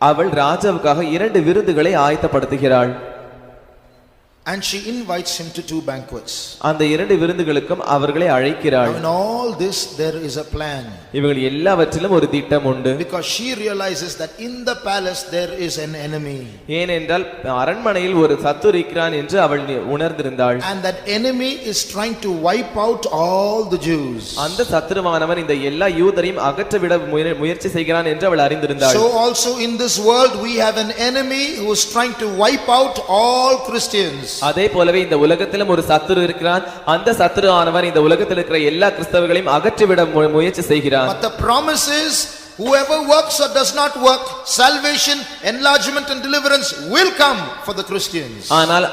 அவள் ராஜாவுக்காக 2 விருந்துகளை ஆயத்தப்படுத்துகிறாள். And she invites him to 2 banquets. அந்த 2 விருந்துகளுக்கும் அவர்களை அழைக்கிறாள். Now in all this there is a plan. இவர்கள் எல்லாவற்றிலும் ஒரு திட்டம் உண்டு. Because she realizes that in the palace there is an enemy. ஏனென்றால் அரண்மனையில் ஒரு சத்துரு இருக்கிறான் என்று அவள் உணர்ந்திருந்தாள். And that enemy is trying to wipe out all the Jews. அந்த சத்துருவானவன் இந்த எல்லா யூதரையும் அகற்றவிட முயற்சி செய்கிறான் என்று அவள் அறிந்திருந்தாள். So also in this world we have an enemy who is trying to wipe out all Christians. அதே போலவே இந்த உலகத்திலும் ஒரு சத்துரு இருக்கிறான். அந்த சத்துரு ஆனவன் இந்த உலகத்தில் இருக்கிற எல்லா கிறிஸ்தவர்களையும் அகற்றிவிட முயற்சி செய்கிறான். But the promise is whoever works or does not work, salvation, enlargement and deliverance will come for the Christians. ஆனால்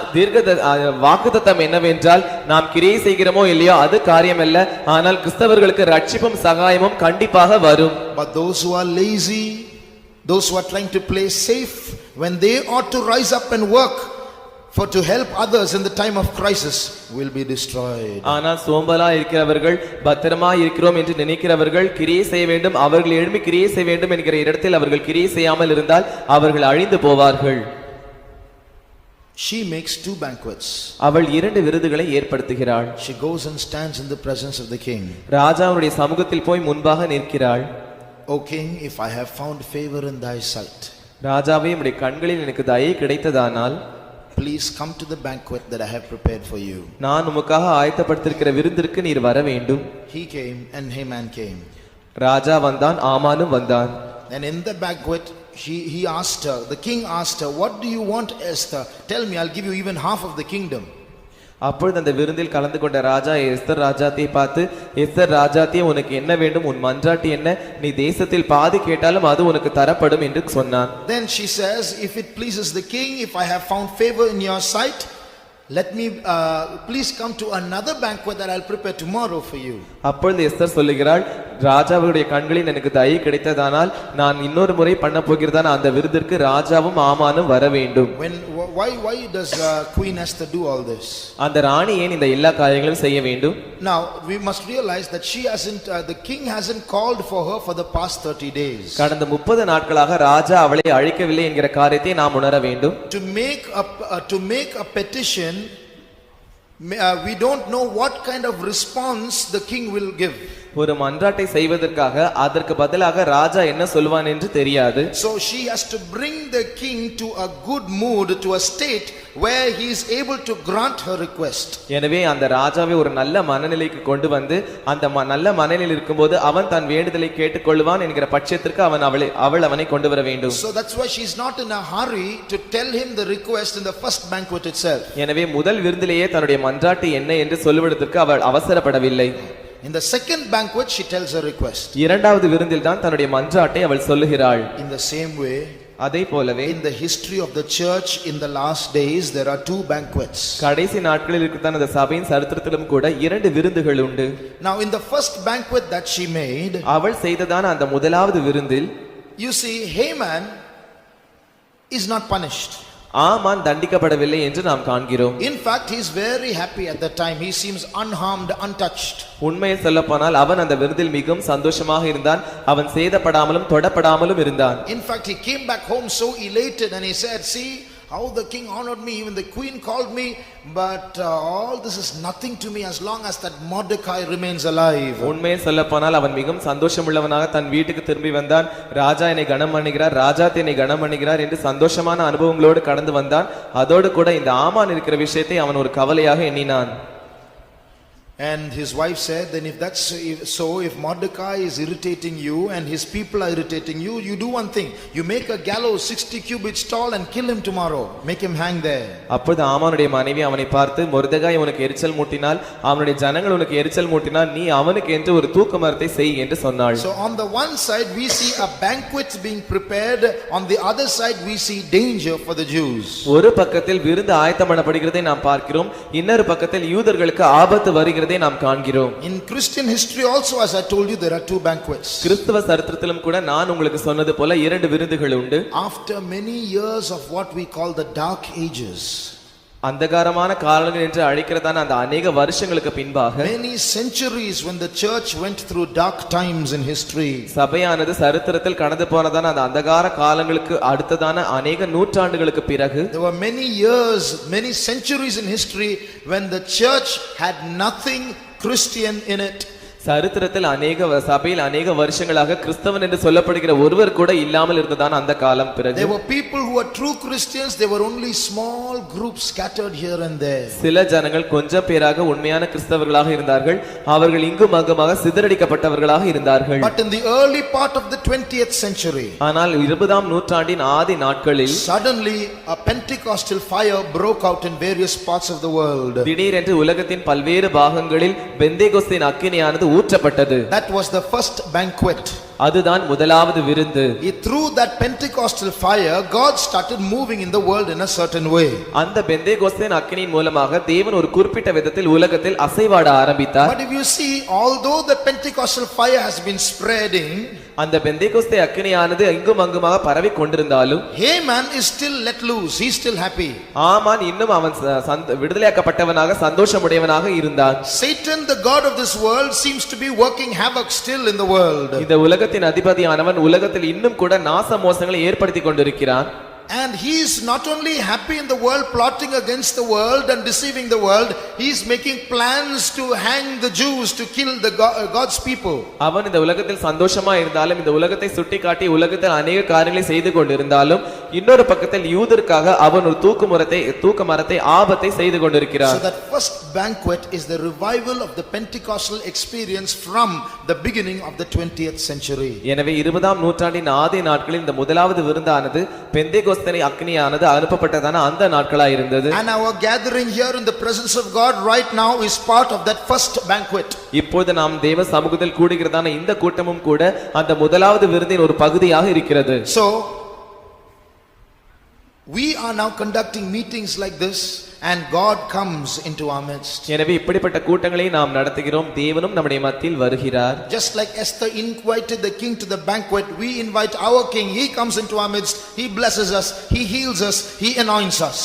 வாக்குத்தத்தம் என்னவென்றால் நாம் கிரியை செய்கிறோமோ இல்லையோ அது காரியமல்ல, ஆனால் கிறிஸ்தவர்களுக்கு ரட்சிப்பும் சகாயமும் கண்டிப்பாக வரும். But those who are lazy, those who are trying to play safe, when they ought to rise up and work for to help others in the time of crisis, will be destroyed. ஆனால் சோம்பலா இருக்கிறவர்கள், பத்திரமா இருக்கிறோம் என்று நினைக்கிறவர்கள் கிரியை செய்ய வேண்டும், அவர்கள் எழும்பி கிரியை செய்ய வேண்டும் என்கிற இடத்தில் அவர்கள் கிரியை செய்யாமல் இருந்தால் அவர்கள் அழிந்து போவார்கள். She makes 2 banquets. அவள் 2 விருதுகளை ஏற்படுத்துகிறாள். She goes and stands in the presence of the king. ராஜாவுடைய சமூகத்தில் போய் முன்பாக நிற்கிறாள். O king, if I have found favor in thy sight, ராஜாவே, உம்முடைய கண்களில் எனக்கு தயை கிடைத்ததானால் please come to the banquet that I have prepared for you. நான் உமக்காக ஆயத்தப்படுத்தியிருக்கிற விருந்திற்கு நீர் வர வேண்டும். He came and Haman came. ராஜா வந்தான், ஆமானும் வந்தான். And in the banquet he asked her, the king asked her, what do you want, Esther? Tell me, I'll give you even half of the kingdom. அப்பொழுது அந்த விருந்தில் கலந்து கொண்ட ராஜா Esther ராஜாத்தியை பார்த்து, Esther ராஜாத்தியே, உனக்கு என்ன வேண்டும்? உன் மன்றாட்டு என்ன? நீ தேசத்தில் பாதி கேட்டாலும் அது உனக்கு தரப்படும் என்று சொன்னான். Then she says, if it pleases the king, if I have found favor in your sight, let me please come to another banquet that I'll prepare tomorrow for you. அப்பொழுது எஸ்தர் சொல்லுகிறாள், ராஜாவுடைய கண்களில் எனக்கு தயை கிடைத்ததானால் நான் இன்னொரு முறை பண்ண போகிறதான அந்த விருந்திற்கு ராஜாவும் ஆமானும் வர வேண்டும். Why does Queen Esther do all this? அந்த ராணி ஏன் இந்த எல்லா காரியங்களும் செய்ய வேண்டும்? Now we must realize that she hasn't the king hasn't called for her for the past 30 days. கடந்த 30 நாட்களாக ராஜா அவளை அழைக்கவில்லை என்கிற காரியத்தை நாம் உணர வேண்டும். To make a petition, we don't know what kind of response the king will give. ஒரு மன்றாட்டை செய்வதற்காக அதற்கு பதிலாக ராஜா என்ன சொல்வான் என்று தெரியாது. So she has to bring the king to a good mood, to a state where he is able to grant her request. எனவே அந்த ராஜாவை ஒரு நல்ல மனநிலைக்கு கொண்டு வந்து அந்த நல்ல மனநிலையில் இருக்கும்போது அவன் தன் வேண்டுதலை கேட்டுக்கொள்வான் என்கிற பட்சத்திற்கு அவள் அவனை கொண்டு வர வேண்டும். So that's why she is not in a hurry to tell him the request in the first banquet itself. எனவே முதல் விருந்திலேயே தன்னுடைய மன்றாட்டு என்ன என்று சொல்லுவதற்கு அவள் அவசரப்படவில்லை. In the second banquet she tells her request. இரண்டாவது விருந்தில் தான் தன்னுடைய மன்றாட்டை அவள் சொல்லுகிறாள். In the same way, அதே போலவே In the history of the church in the last days, there are two banquets. கடைசி நாட்களில் இருக்கிற அந்த சபையின் சரித்திரத்திலும் கூட 2 விருந்துகள் உண்டு. Now in the first banquet that she made, அவள் செய்ததான அந்த முதலாவது விருந்தில் you see, Haman is not punished. ஆமான் தண்டிக்கப்படவில்லை என்று நாம் காண்கிறோம். In fact, he is very happy at that time. He seems unharmed, untouched. உண்மையை சொல்லப்போனால் அவன் அந்த விருந்தில் மிகவும் சந்தோஷமாக இருந்தான். அவன் சேதப்படாமலும் தொடப்படாமலும் இருந்தான். In fact, he came back home so elated and he said, see how the king honored me, even the queen called me, but all this is nothing to me as long as that Mordecai remains alive. உண்மையை சொல்லப்போனால் அவன் மிகவும் சந்தோஷமுள்ளவனாக தன் வீட்டுக்கு திரும்பி வந்தான். ராஜா என்னை கனம் பண்ணுகிறார், ராஜா என்னை கனம் பண்ணுகிறார் என்று சந்தோஷமான அனுபவங்களோடு கடந்து வந்தான். அதோடு கூட இந்த ஆமான் இருக்கிற விஷயத்தை அவன் ஒரு கவலையாக எண்ணினான். And his wife said, then if that's so, if Mordecai is irritating you and his people are irritating you, you do one thing. You make a gallows 60 cubits tall and kill him tomorrow. Make him hang there. அப்பொழுது ஆமானுடைய மனைவி அவனை பார்த்து, மொர்தெகாய் உனக்கு எரிச்சல் மூட்டினால், அவனுடைய ஜனங்கள் உனக்கு எரிச்சல் மூட்டினால், நீ அவனுக்கு என்று ஒரு தூக்கு மரத்தை செய் என்று சொன்னாள். So on the one side we see a banquet being prepared, on the other side we see danger for the Jews. ஒரு பக்கத்தில் விருந்து ஆயத்தம் பண்ணப்படுகிறதை நாம் பார்க்கிறோம், இன்னொரு பக்கத்தில் யூதர்களுக்கு ஆபத்து வருகிறது நாம் காண்கிறோம். In Christian history also, as I told you, there are two banquets. கிறிஸ்தவ சரித்திரத்திலும் கூட நான் உங்களுக்கு சொன்னது போல 2 விருந்துகள் உண்டு. After many years of what we call the dark ages, அந்தகாரமான காலங்கள் என்று அழைக்கிறதான அந்த அநேக வருஷங்களுக்கு பின்பாக, many centuries when the church went through dark times in history, சபையானது சரித்திரத்தில் கடந்து போனதான அந்த அந்தகார காலங்களுக்கு அடுத்ததான அநேக நூற்றாண்டுகளுக்கு பிறகு, there were many years, many centuries in history when the church had nothing Christian in it. சரித்திரத்தில் அநேக சபையில் அநேக வருஷங்களாக கிறிஸ்தவன் என்று சொல்லப்படுகிற ஒருவர் கூட இல்லாமல் இருந்ததான அந்த காலம் பிறகு, there were people who were true Christians, they were only small groups scattered here and there. சில ஜனங்கள் கொஞ்சம் பேராக உண்மையான கிறிஸ்தவர்களாக இருந்தார்கள். அவர்கள் இங்கும் அங்குமாக சிதறடிக்கப்பட்டவர்களாக இருந்தார்கள். But in the early part of the 20th century, ஆனால் 20ஆம் நூற்றாண்டின் ஆதி நாட்களில் suddenly a Pentecostal fire broke out in various parts of the world. திடீரென்று உலகத்தின் பல்வேறு பாகங்களில் பெந்தேகோஸ்தின் அக்கினியானது ஊற்றப்பட்டது. That was the first banquet. அதுதான் முதலாவது விருந்து. Through that Pentecostal fire, God started moving in the world in a certain way. அந்த பெந்தேகோஸ்தின் அக்கினியின் மூலமாக தேவன் ஒரு குறிப்பிட்ட விதத்தில் உலகத்தில் அசைவாட ஆரம்பித்தார். But if you see, although the Pentecostal fire has been spreading, அந்த பெந்தேகோஸ்தே அக்கினியானது எங்கும் அங்குமாக பரவி கொண்டிருந்தாலும், Haman is still let loose. He is still happy. ஆமான் இன்னும் அவன் விடுதலையாக்கப்பட்டவனாக சந்தோஷமுடையவனாக இருந்தான். Satan, the god of this world, seems to be working havoc still in the world. இந்த உலகத்தின் அதிபதியானவன் உலகத்தில் இன்னும் கூட நாச மோசங்களை ஏற்படுத்தி கொண்டிருக்கிறான். And he is not only happy in the world, plotting against the world and deceiving the world, he is making plans to hang the Jews, to kill the God's people. அவன் இந்த உலகத்தில் சந்தோஷமா இருந்தாலும், இந்த உலகத்தை சுட்டிக்காட்டி உலகத்தில் அநேக காரியங்களை செய்து கொண்டிருந்தாலும், இன்னொரு பக்கத்தில் யூதருக்காக அவன் ஒரு தூக்கு மரத்தை ஆபத்தை செய்து கொண்டிருக்கிறான். So that first banquet is the revival of the Pentecostal experience from the beginning of the 20th century. எனவே 20ஆம் நூற்றாண்டின் ஆதி நாட்களில் இந்த முதலாவது விருந்தானது பெந்தேகோஸ்தே அக்கினியானது அனுப்பப்பட்டதான அந்த நாட்களாய் இருந்தது. And our gathering here in the presence of God right now is part of that first banquet. இப்போது நாம் தேவ சமூகத்தில் கூடுகிறதான இந்த கூட்டமும் கூட அந்த முதலாவது விருந்தின் ஒரு பகுதியாக இருக்கிறது. So we are now conducting meetings like this, and God comes into our midst. எனவே இப்படிப்பட்ட கூட்டங்களை நாம் நடத்துகிறோம், தேவனும் நம்முடைய மத்தியில் வருகிறார். Just like Esther invited the king to the banquet, we invite our king. He comes into our midst, he blesses us, he heals us, he anoints us.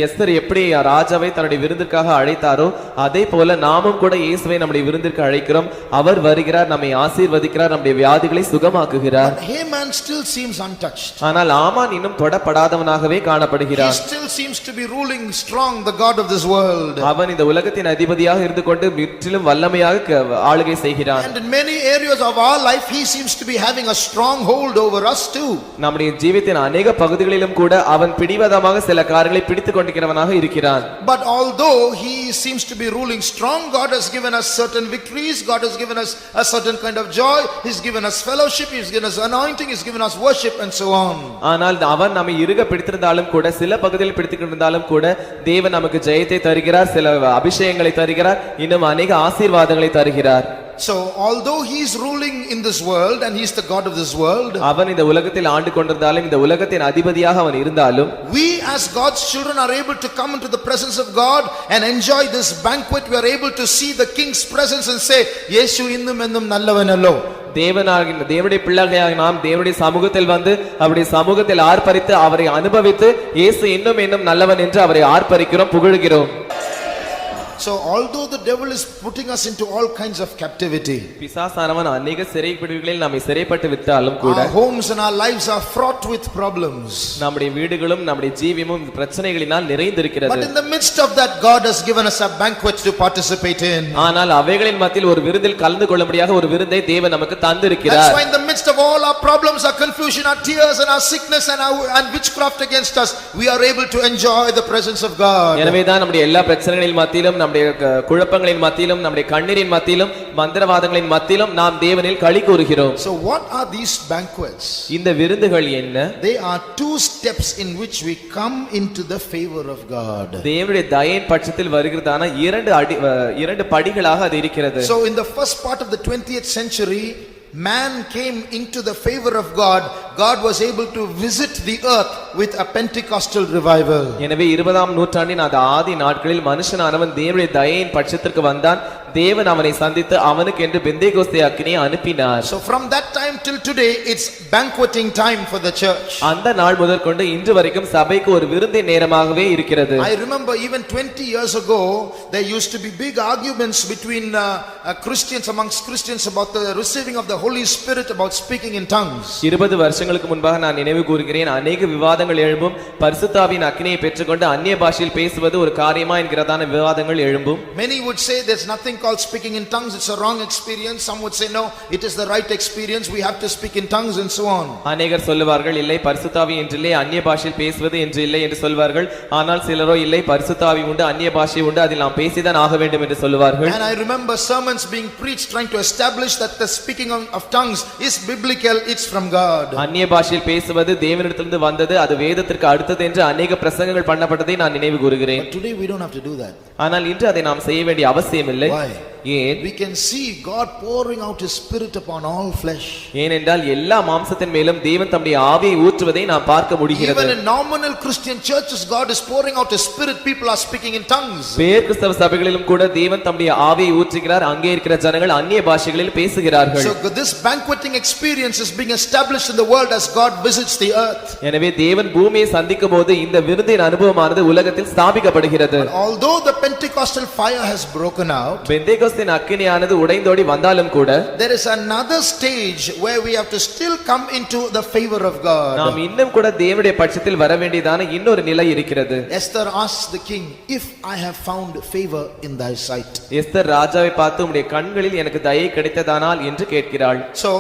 Esther எப்படி ராஜாவை தன்னுடைய விருந்திற்காக அழைத்தாரோ அதே போல நாமும் கூட இயேசுவை நம்முடைய விருந்திற்கு அழைக்கிறோம். அவர் வருகிறார், நம்மை ஆசீர்வதிக்கிறார், நம்முடைய வியாதிகளை சுகமாக்குகிறார். But Haman still seems untouched. ஆனால் ஆமான் இன்னும் தொடப்படாதவனாகவே காணப்படுகிறார். He still seems to be ruling strong, the god of this world. அவன் இந்த உலகத்தின் அதிபதியாக இருந்து கொண்டு முற்றிலும் வல்லமையாக ஆளுகை செய்கிறான். And in many areas of our life he seems to be having a strong hold over us too. நம்முடைய ஜீவிதத்தின் अनेक பகுதிகளிலும் கூட அவன் பிடிவாதமாக சில காரியங்களை பிடித்துக் கொண்டிருக்கிறவனாக இருக்கிறான். But although he seems to be ruling strong, God has given us certain victories, God has given us a certain kind of joy, he's given us fellowship, he's given us anointing, he's given us worship and so on. ஆனால் அவன் நம்மை இறுக பிடித்திருந்தாலும் கூட சில பகுதிகளில் பிடித்துக் கொண்டிருந்தாலும் கூட தேவன் நமக்கு ஜெயத்தை தருகிறார், சில அபிஷேகங்களை தருகிறார், இன்னும் अनेक ஆசீர்வாதங்களை தருகிறார். So although he is ruling in this world and he is the God of this world, அவன் இந்த உலகத்தில் ஆண்டு கொண்டிருந்தாலும் இந்த உலகத்தின் அதிபதியாக அவன் இருந்தாலும், we as God's children are able to come into the presence of God and enjoy this banquet. We are able to see the king's presence and say, Yesu innum ennum nallavanallo. தேவனுடைய பிள்ளைகளாக நாம் தேவனுடைய சமூகத்தில் வந்து அவருடைய சமூகத்தில் ஆர்ப்பரித்து அவரை அனுபவித்து இயேசு இன்னும் இன்னும் நல்லவன் என்று அவரை ஆர்ப்பரிக்கிறோம், புகழுகிறோம். So although the devil is putting us into all kinds of captivity, பிசாசானவன் अनेक சிறைப்பிடிவுகளில் நம்மை சிறைப்பட்டு விட்டாலும் கூட, our homes and our lives are fraught with problems. நம்முடைய வீடுகளும் நம்முடைய ஜீவியமும் பிரச்சனைகளினால் நிறைந்திருக்கிறது. But in the midst of that, God has given us a banquet to participate in. ஆனால் அவைகளின் மத்தியில் ஒரு விருந்தில் கலந்து கொள்ளும்படியாக ஒரு விருந்தை தேவன் நமக்கு தந்திருக்கிறார். That's why in the midst of all our problems, our confusion, our tears and our sickness and witchcraft against us, we are able to enjoy the presence of God. எனவேதான் நம்முடைய எல்லா பிரச்சனைகளின் மத்தியிலும், நம்முடைய குழப்பங்களின் மத்தியிலும், நம்முடைய கண்ணீரின் மத்தியிலும், மந்திரவாதங்களின் மத்தியிலும் நாம் தேவனில் களி கூறுகிறோம். So what are these banquets? இந்த விருந்துகள் என்ன? They are two steps in which we come into the favor of God. தேவனுடைய தயையின் பட்சத்தில் வருகிறதான இரண்டு படிகளாக அது இருக்கிறது. So in the first part of the 20th century, man came into the favor of God. God was able to visit the earth with a Pentecostal revival. எனவே 20ஆம் நூற்றாண்டின் அந்த ஆதி நாட்களில் மனுஷனானவன் தேவனுடைய தயையின் பட்சத்திற்கு வந்தான். தேவன் அவனை சந்தித்து அவனுக்கு என்று பெந்தேகோஸ்தே அக்கினியை அனுப்பினார். So from that time till today, it's banqueting time for the church. அந்த நாள் முதற்கொண்டு இன்று வரைக்கும் சபைக்கு ஒரு விருந்தின் நேரமாகவே இருக்கிறது. I remember even 20 years ago, there used to be big arguments between Christians, amongst Christians, about the receiving of the Holy Spirit, about speaking in tongues. 20 வருஷங்களுக்கு முன்பாக நான் நினைவு கூறுகிறேன், அநேக விவாதங்கள் எழும்பும். பரிசுத்தாவின் அக்கினியை பெற்றுக்கொண்டு அந்நிய பாஷையில் பேசுவது ஒரு காரியமா என்கிறதான விவாதங்கள் எழும்பும். Many would say there's nothing called speaking in tongues, it's a wrong experience. Some would say no, it is the right experience, we have to speak in tongues and so on. அநேகர் சொல்லுவார்கள், இல்லை பரிசுத்தாவி என்றில்லை, அந்நிய பாஷையில் பேசுவது என்று இல்லை என்று சொல்வார்கள். ஆனால் சிலரோ இல்லை, பரிசுத்தாவி உண்டு, அந்நிய பாஷை உண்டு, அதில் நாம் பேசிதான் ஆக வேண்டும் என்று சொல்லுவார்கள். And I remember sermons being preached trying to establish that the speaking of tongues is biblical, it's from God. அந்நிய பாஷையில் பேசுவது தேவனிடத்திலிருந்து வந்தது, அது வேதத்திற்கு அடுத்தது என்று அநேக பிரசங்கங்கள் பண்ணப்பட்டதை நான் நினைவு கூறுகிறேன். But today we don't have to do that. ஆனால் இன்று அதை நாம் செய்ய வேண்டிய அவசியம் இல்லை. Why? ஏன்? We can see God pouring out his spirit upon all flesh. ஏனென்றால் எல்லா மாம்சத்தின் மேலும் தேவன் தம்முடைய ஆவியை ஊற்றுவதை நாம் பார்க்க முடிகிறது. Even in nominal Christian churches, God is pouring out his spirit, people are speaking in tongues. வேறு கிறிஸ்தவ சபைகளிலும் கூட தேவன் தம்முடைய ஆவியை ஊற்றுகிறார், அங்கே இருக்கிற ஜனங்கள் அந்நிய பாஷைகளில் பேசுகிறார்கள். So this banqueting experience is being established in the world as God visits the earth. எனவே தேவன் பூமியை சந்திக்கும் போது இந்த விருந்தின் அனுபவமானது உலகத்தில் ஸ்தாபிக்கப்படுகிறது. Although the Pentecostal fire has broken out, பெந்தேகோஸ்தின் அக்கினியானது உடைந்தோடி வந்தாலும் கூட, there is another stage where we have to still come into the favor of God. நாம் இன்னும் கூட தேவனுடைய பட்சத்தில் வர வேண்டியதான இன்னொரு நிலை இருக்கிறது. Esther asked the king, if I have found favor in thy sight. Esther ராஜாவை பார்த்து, உம்முடைய கண்களில் எனக்கு தயை கிடைத்ததானால் என்று கேட்கிறாள். So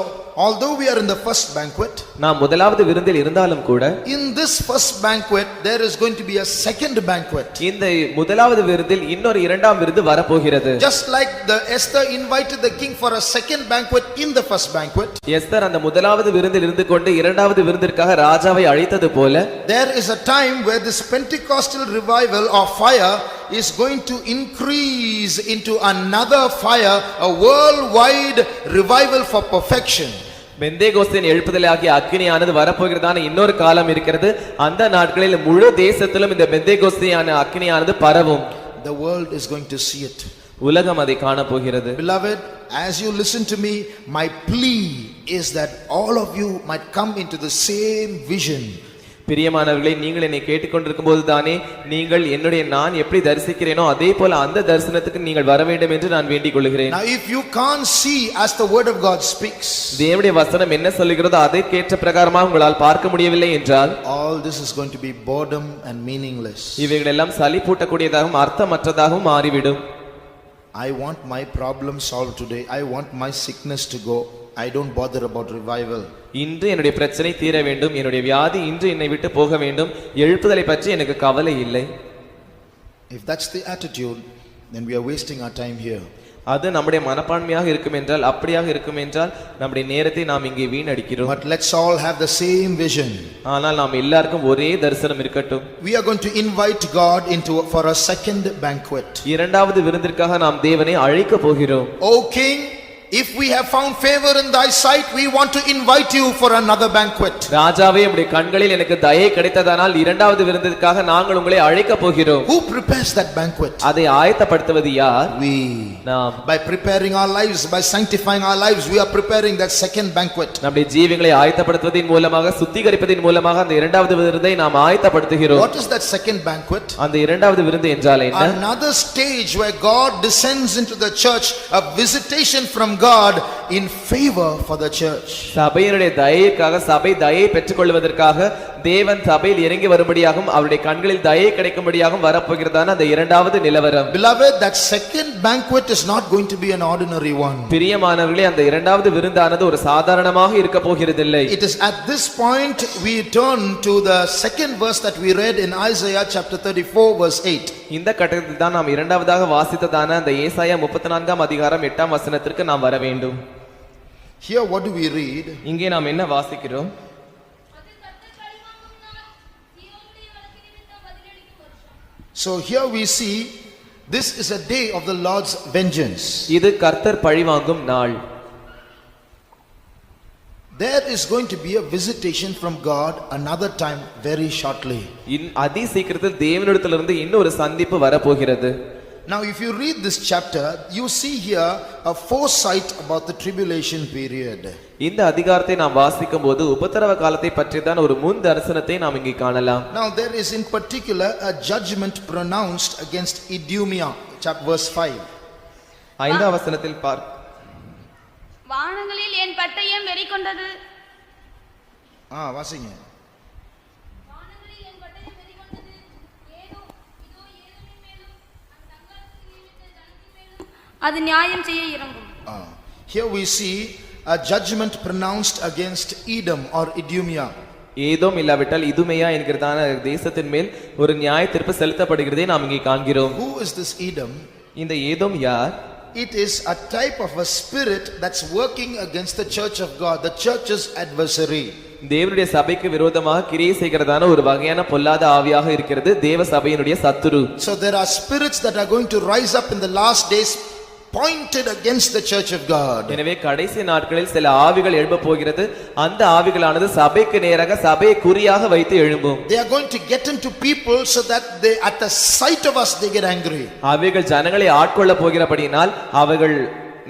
although we are in the first banquet, நாம் முதலாவது விருந்தில் இருந்தாலும் கூட, in this first banquet there is going to be a second banquet. இந்த முதலாவது விருந்தில் இன்னொரு இரண்டாம் விருந்து வரப்போகிறது. Just like the Esther invited the king for a second banquet in the first banquet, Esther அந்த முதலாவது விருந்தில் இருந்து கொண்டு இரண்டாவது விருந்திற்காக ராஜாவை அழைத்தது போல, there is a time where this Pentecostal revival or fire is going to increase into another fire, a worldwide revival for perfection. பெந்தேகோஸ்தின் எழுப்புதலாகிய அக்கினியானது வரப்போகிறதான இன்னொரு காலம் இருக்கிறது. அந்த நாட்களில் முழு தேசத்திலும் இந்த பெந்தேகோஸ்தியான அக்கினியானது பரவும். The world is going to see it. உலகம் அதை காண போகிறது. Beloved, as you listen to me, my plea is that all of you might come into the same vision. பிரியமானவர்களே, நீங்கள் என்னை கேட்டுக்கொண்டிருக்கும் போது தானே நீங்கள் நான் எப்படி தரிசிக்கிறேனோ அதே போல அந்த தரிசனத்துக்கு நீங்கள் வர வேண்டும் என்று நான் வேண்டிக் கொள்கிறேன். Now if you can't see as the word of God speaks, தேவனுடைய வசனம் என்ன சொல்லுகிறதோ அதற்கேற்ற பிரகாரமாக உங்களால் பார்க்க முடியவில்லை என்றால், all this is going to be boredom and meaningless. இவைகள் எல்லாம் சலிப்பூட்டக்கூடியதாகவும் அர்த்தமற்றதாகவும் மாறிவிடும். I want my problem solved today. I want my sickness to go. I don't bother about revival. இன்று என்னுடைய பிரச்சனை தீர வேண்டும், என்னுடைய வியாதி இன்று என்னை விட்டு போக வேண்டும், எழுப்புதலை பற்றி எனக்கு கவலை இல்லை. If that's the attitude, then we are wasting our time here. அது நம்முடைய மனப்பான்மையாக இருக்கும் என்றால், அப்படியாக இருக்கும் என்றால் நம்முடைய நேரத்தை நாம் இங்கே வீணடிக்கிறோம். But let's all have the same vision. ஆனால் நாம் எல்லாருக்கும் ஒரே தரிசனம் இருக்கட்டும். We are going to invite God for a second banquet. இரண்டாவது விருந்திற்காக நாம் தேவனை அழைக்க போகிறோம். O king, if we have found favor in thy sight, we want to invite you for another banquet. ராஜாவே உம்முடைய கண்களில் எனக்கு தயை கிடைத்ததானால் இரண்டாவது விருந்துக்காக நாங்கள் உங்களை அழைக்கப் போகிறோம். Who prepares that banquet? அதை ஆயத்தப்படுத்துவது யார்? We. நாம். By preparing our lives, by sanctifying our lives, we are preparing that second banquet. நம்முடைய ஜீவங்களை ஆயத்தப்படுத்துவதன் மூலமாக சுத்திகரிப்பதின் மூலமாக அந்த இரண்டாவது விருந்தை நாம் ஆயத்தப்படுத்துகிறோம். What is that second banquet? அந்த இரண்டாவது விருந்து என்றால் என்ன? Another stage where God descends into the church, a visitation from God in favor for the church. சபையினுடைய தயைக்காக சபை தயை பெற்றுக்கொள்வதற்காக தேவன் சபையில் இறங்கி வரும்படியாகவும் அவருடைய கண்களில் தயை கிடைக்கும்படியாகவும் வரப்போகிறதான அந்த இரண்டாவது நிலவரம். Beloved, that second banquet is not going to be an ordinary one. பிரியமானவர்களே, அந்த இரண்டாவது விருந்தானது ஒரு சாதாரணமாக இருக்க போகிறதில்லை. It is at this point we turn to the second verse that we read in Isaiah chapter 34 verse 8. இந்த கட்டத்தில் தான் நாம் இரண்டாவதாக வாசித்ததான அந்த ஏசாயா 34ஆம் அதிகாரம் 8ஆம் வசனத்திற்கு நாம் வர வேண்டும். Here what do we read? இங்கே நாம் என்ன வாசிக்கிறோம்? So here we see this is a day of the Lord's vengeance. இது கர்த்தர் பழிவாங்கும் நாள். There is going to be a visitation from God another time very shortly. அதி சீக்கிரத்தில் தேவனிடத்திலிருந்து இன்னொரு சந்திப்பு வரப்போகிறது. Now if you read this chapter, you see here a foresight about the tribulation period. இந்த அதிகாரத்தை நாம் வாசிக்கும்போது உபத்திரவ காலத்தை பற்றியதான ஒரு முன் தரிசனத்தை நாம் இங்கே காணலாம். Now there is in particular a judgment pronounced against Idumea, verse 5. 5ஆம் வசனத்தில் வானங்களில் என் பட்டயம் வெறி கொண்டது. வாசிங்க. வானங்களில் என் பட்டயம் வெறி கொண்டது. இதோ ஏதோமின் மேலும் அந்த தங்கத்தில் நியமித்த ஜனத்தின் மேலும் அது நியாயம் செய்ய இறங்கும். Here we see a judgment pronounced against Edom or Idumea. Edom இல்லாவிட்டால் இதுமேயா என்கிறதான தேசத்தின் மேல் ஒரு நியாய தீர்ப்பு செலுத்தப்படுகிறதை நாம் இங்கே காண்கிறோம். Who is this Edom? இந்த ஏதோம் யார்? It is a type of a spirit that's working against the church of God, the church's adversary. தேவனுடைய சபைக்கு விரோதமாக கிரியை செய்கிறதான ஒரு வகையான பொல்லாத ஆவியாக இருக்கிறது தேவ சபையினுடைய சத்துரு. So there are spirits that are going to rise up in the last days pointed against the church of God. எனவே கடைசி நாட்களில் சில ஆவிகள் எழும்ப போகிறது. அந்த ஆவிகளானது சபைக்கு நேராக சபையை குறியாக வைத்து எழும்பும். They are going to get into people so that they at the sight of us they get angry. அவைகள் ஜனங்களை ஆட்கொள்ள போகிறபடியினால் அவர்கள்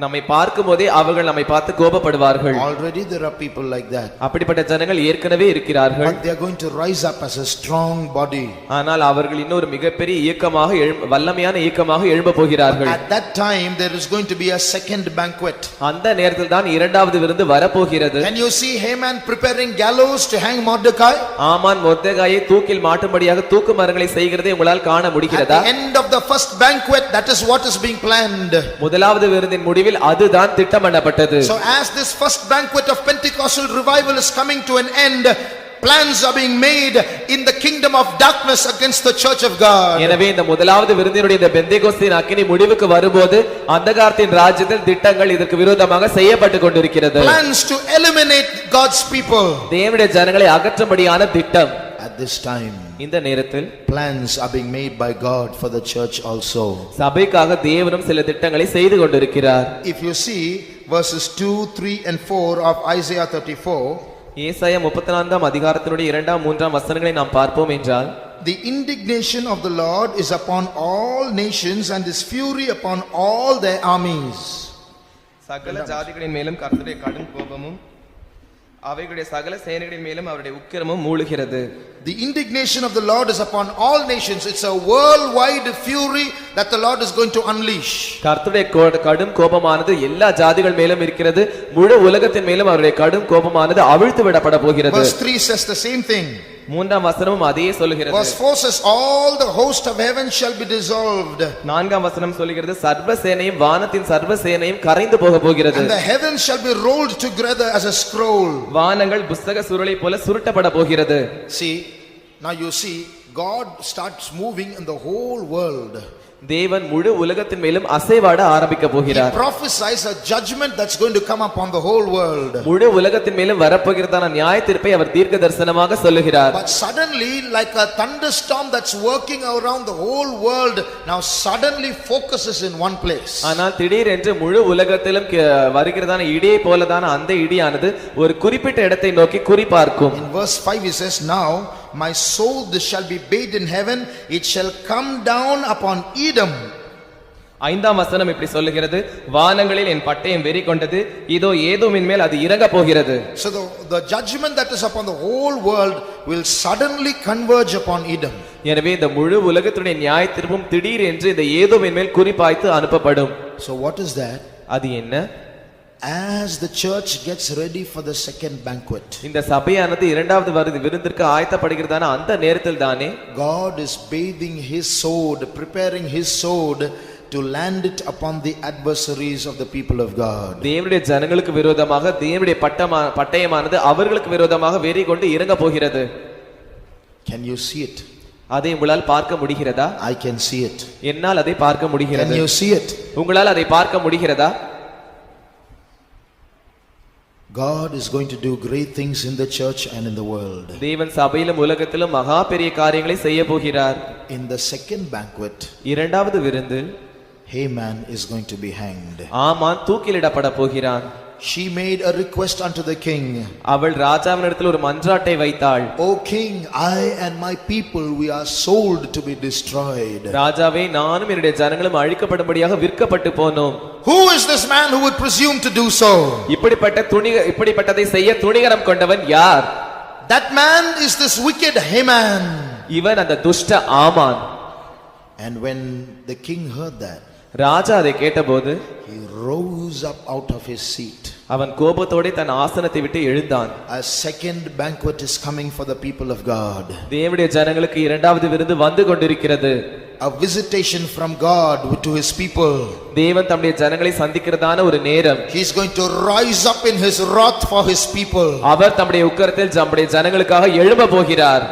நம்மை பார்க்கும்போதே அவர்கள் நம்மை பார்த்து கோபப்படுவார்கள். Already there are people like that. அப்படிப்பட்ட ஜனங்கள் ஏற்கனவே இருக்கிறார்கள். But they are going to rise up as a strong body. ஆனால் அவர்கள் இன்னொரு மிகப்பெரிய இயக்கமாக வல்லமையான இயக்கமாக எழும்ப போகிறார்கள். At that time there is going to be a second banquet. அந்த நேரத்தில் தான் இரண்டாவது விருந்து வரப்போகிறது. Can you see Haman preparing gallows to hang Mordecai? ஆமான் மொர்தெகாயை தூக்கில் மாட்டும்படியாக தூக்கு மரங்களை செய்கிறதை உங்களால் காண முடிகிறதா? At the end of the first banquet, that is what is being planned. முதலாவது விருந்தின் முடிவில் அதுதான் திட்டமிடப்பட்டது. So as this first banquet of Pentecostal revival is coming to an end, plans are being made in the kingdom of darkness against the church of God. எனவே இந்த முதலாவது விருந்தினுடைய இந்த பெந்தேகோஸ்தின் அக்கினி முடிவுக்கு வரும்போது அந்தகாரத்தின் ராஜ்யத்தில் திட்டங்கள் இதற்கு விரோதமாக செய்யப்பட்டு கொண்டிருக்கிறது. Plans to eliminate God's people. தேவனுடைய ஜனங்களை அகற்றும்படியான திட்டம். At this time, இந்த நேரத்தில் plans are being made by God for the church also. சபைக்காக தேவனும் சில திட்டங்களை செய்து கொண்டிருக்கிறார். If you see verses 2, 3 and 4 of Isaiah 34, ஏசாயா 34ஆம் அதிகாரத்தினுடைய 2ஆம் 3ஆம் வசனங்களை நாம் பார்ப்போம் என்றால், the indignation of the Lord is upon all nations and his fury upon all their armies. சகல ஜாதிகளின் மேலும் கர்த்தருடைய கடும் கோபமும் அவைகளுடைய சகல சேனைகளின் மேலும் அவருடைய உக்கிரமும் மூழுகிறது. The indignation of the Lord is upon all nations. It's a worldwide fury that the Lord is going to unleash. கர்த்தருடைய கடும் கோபமானது எல்லா ஜாதிகள் மேலும் இருக்கிறது. முழு உலகத்தின் மேலும் அவருடைய கடும் கோபமானது அவிழ்த்து விடப்பட போகிறது. Verse 3 says the same thing. 3ஆம் வசனமும் அதையே சொல்லுகிறது. Verse 4 says all the host of heaven shall be dissolved. 4ஆம் வசனம் சொல்லுகிறது சர்வ சேனையும் வானத்தின் சர்வ சேனையும் கரைந்து போக போகிறது. And the heavens shall be rolled together as a scroll. வானங்கள் புத்தக சுருளை போல சுருட்டப்பட போகிறது. See, now you see God starts moving in the whole world. தேவன் முழு உலகத்தின் மேலும் அசைவாட ஆரம்பிக்க He போகிறார். prophesies a judgment that's going to come upon the whole world. முழு உலகத்தின் மேலும் வரப்போகிறதான நியாய தீர்ப்பை அவர் தீர்க்க தரிசனமாக சொல்லுகிறார். But suddenly, like a thunderstorm that's working around the whole world, now suddenly focuses in one place. ஆனால் திடீரென்று முழு உலகத்திலும் வருகிறதான இடியை போலதான அந்த இடியானது ஒரு குறிப்பிட்ட இடத்தை நோக்கி குறிபார்க்கும். In verse 5 he says, now my soul shall be bathed in heaven, it shall come down upon Edom. ஐந்தாம் வசனம் இப்படி சொல்லுகிறது, வானங்களில் என் பட்டயம் வெறி கொண்டது, இதோ ஏதோமின் மேல் அது இறங்க போகிறது. So the judgment that is upon the whole world will suddenly converge upon Edom. எனவே இந்த முழு உலகத்துடைய நியாய தீர்ப்பும் திடீரென்று இந்த ஏதோமின் மேல் குறிப்பாய்த்து அனுப்பப்படும். So what is that? அது என்ன? As the church gets ready for the second banquet, இந்த சபையானது இரண்டாவது விருந்திற்கு ஆயத்தப்படுகிறதான அந்த நேரத்தில் தானே God is bathing his sword, preparing his sword to land it upon the adversaries of the people of God. தேவனுடைய ஜனங்களுக்கு விரோதமாக தேவனுடைய பட்டயமானது அவர்களுக்கு விரோதமாக வெறி கொண்டு இறங்க போகிறது. Can you see it? அதை உங்களால் பார்க்க முடிகிறதா? I can see it. என்னால் அதை பார்க்க முடிகிறது. Can you see it? உங்களால் அதை பார்க்க முடிகிறதா? God is going to do great things in the church and in the world. தேவன் சபையிலும் உலகத்திலும் மகா பெரிய காரியங்களை செய்ய போகிறார். In the second banquet, இரண்டாவது விருந்தில் Haman is going to be hanged. ஆமான் தூக்கிலிடப்பட போகிறான். She made a request unto the king. அவள் ராஜாவினிடத்தில் ஒரு மன்றாட்டை வைத்தாள். O king, I and my people, we are sold to be destroyed. ராஜாவே, நானும் என்னுடைய ஜனங்களும் அழிக்கப்படும்படியாக விற்கப்பட்டு போனோம். Who is this man who would presume to do so? இப்படிப்பட்டதை செய்ய துணிகரம் கொண்டவன் யார்? That man is this wicked Haman. இவன் அந்த துஷ்ட ஆமான். And when the king heard that, ராஜா அதை கேட்டபோது he rose up out of his seat. அவன் கோபத்தோடு தன் ஆசனத்தை விட்டு எழுந்தான். A second banquet is coming for the people of God. தேவனுடைய ஜனங்களுக்கு இரண்டாவது விருந்து வந்து கொண்டிருக்கிறது. A visitation from God to his people. தேவன் தம்முடைய ஜனங்களை சந்திக்கிறதான ஒரு நேரம். He is going to rise up in his wrath for his people. அவர் தம்முடைய உக்கிரத்தில் தம்முடைய ஜனங்களுக்காக எழும்ப போகிறார்.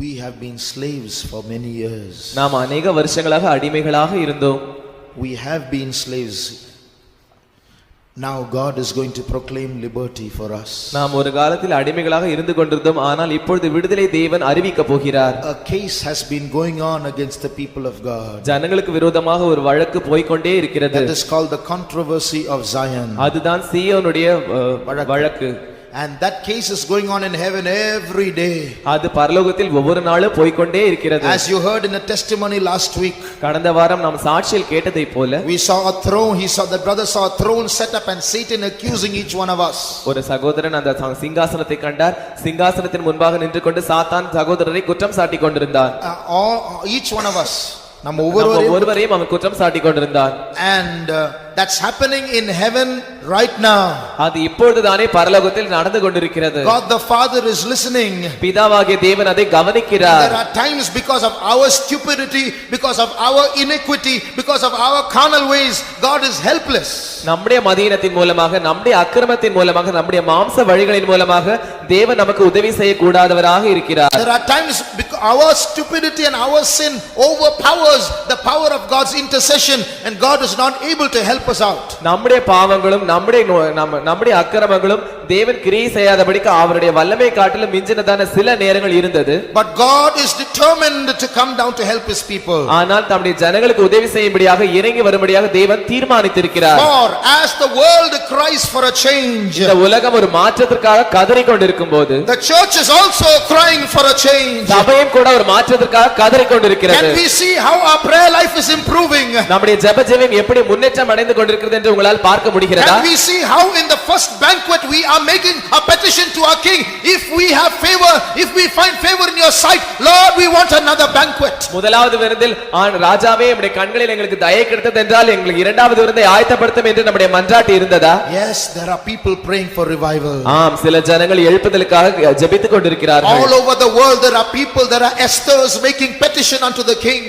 We have been slaves for many years. நாம் अनेक வருஷங்களாக அடிமைகளாக இருந்தோம். We have been slaves. Now God is going to proclaim liberty for us. நாம் ஒரு காலத்தில் அடிமைகளாக இருந்து கொண்டிருந்தோம், ஆனால் இப்பொழுது விடுதலை தேவன் அறிவிக்க போகிறார். A case has been going on against the people of God. ஜனங்களுக்கு விரோதமாக ஒரு வழக்கு போய் கொண்டே இருக்கிறது. That is called the controversy of Zion. அதுதான் சீயோனுடைய வழக்கு. And that case is going on in heaven every day. அது பரலோகத்தில் ஒவ்வொரு நாளும் போய் கொண்டே இருக்கிறது. As you heard in a testimony last week, கடந்த வாரம் நாம் சாட்சியில் கேட்டதை போல we saw a throne. The brother saw a throne set up and Satan accusing each one of us. ஒரு சகோதரன் அந்த சிங்காசனத்தை கண்டார். சிங்காசனத்தின் முன்பாக நின்று கொண்டு சாத்தான் சகோதரரை குற்றம் சாட்டி கொண்டிருந்தான். Each one of us. நம்ம ஒவ்வொருவரையும் அவன் குற்றம் சாட்டி கொண்டிருந்தான். And that's happening in heaven right now. அது இப்பொழுதுதானே பரலோகத்தில் நடந்து கொண்டிருக்கிறது. God the Father is listening. பிதாவாகிய தேவன் அதை கவனிக்கிறார். There are times because of our stupidity, because of our iniquity, because of our carnal ways, God is helpless. நம்முடைய மதியினத்தின் மூலமாக, நம்முடைய அக்கிரமத்தின் மூலமாக, நம்முடைய மாம்ச வழிகளின் மூலமாக தேவன் நமக்கு உதவி செய்ய கூடாதவராக இருக்கிறார். There are times our stupidity and our sin overpowers the power of God's intercession and God is not able to help us out. நம்முடைய பாவங்களும் நம்முடைய அக்கிரமங்களும் தேவன் கிரியை செய்யாதபடிக்கு அவருடைய வல்லமை காட்டிலும் மிஞ்சினதான சில நேரங்கள் இருந்தது. But God is determined to come down to help his people. ஆனால் தம்முடைய ஜனங்களுக்கு உதவி செய்யும்படியாக இறங்கி வரும்படியாக தேவன் தீர்மானித்திருக்கிறார். For as the world cries for a change, இந்த உலகம் ஒரு மாற்றத்திற்காக கதறிக் கொண்டிருக்கும்போது the church is also crying for a change. சபையும் கூட ஒரு மாற்றத்திற்காக கதறிக் கொண்டிருக்கிறது. Can we see how our prayer life is improving? நம்முடைய ஜெப ஜீவியம் எப்படி முன்னேற்றம் அடைந்து கொண்டிருக்கிறது என்று உங்களால் பார்க்க முடிகிறதா? Can we see how in the first banquet we are making a petition to our king, if we have favor, if we find favor in your sight, Lord, we want another banquet. முதலாவது விருந்தில் ராஜாவே நம்முடைய கண்களில் எங்களுக்கு தயை கிடைத்தது என்றால் எங்களுக்கு இரண்டாவது விருந்தை ஆயத்தப்படுத்தும் என்று நம்முடைய மன்றாட்டு இருந்ததா? Yes, there are people praying for revival. ஆம், சில ஜனங்கள் எழுப்புதலுக்காக ஜெபித்துக் கொண்டிருக்கிறார்கள். All over the world there are people, there are Esthers making petition unto the king.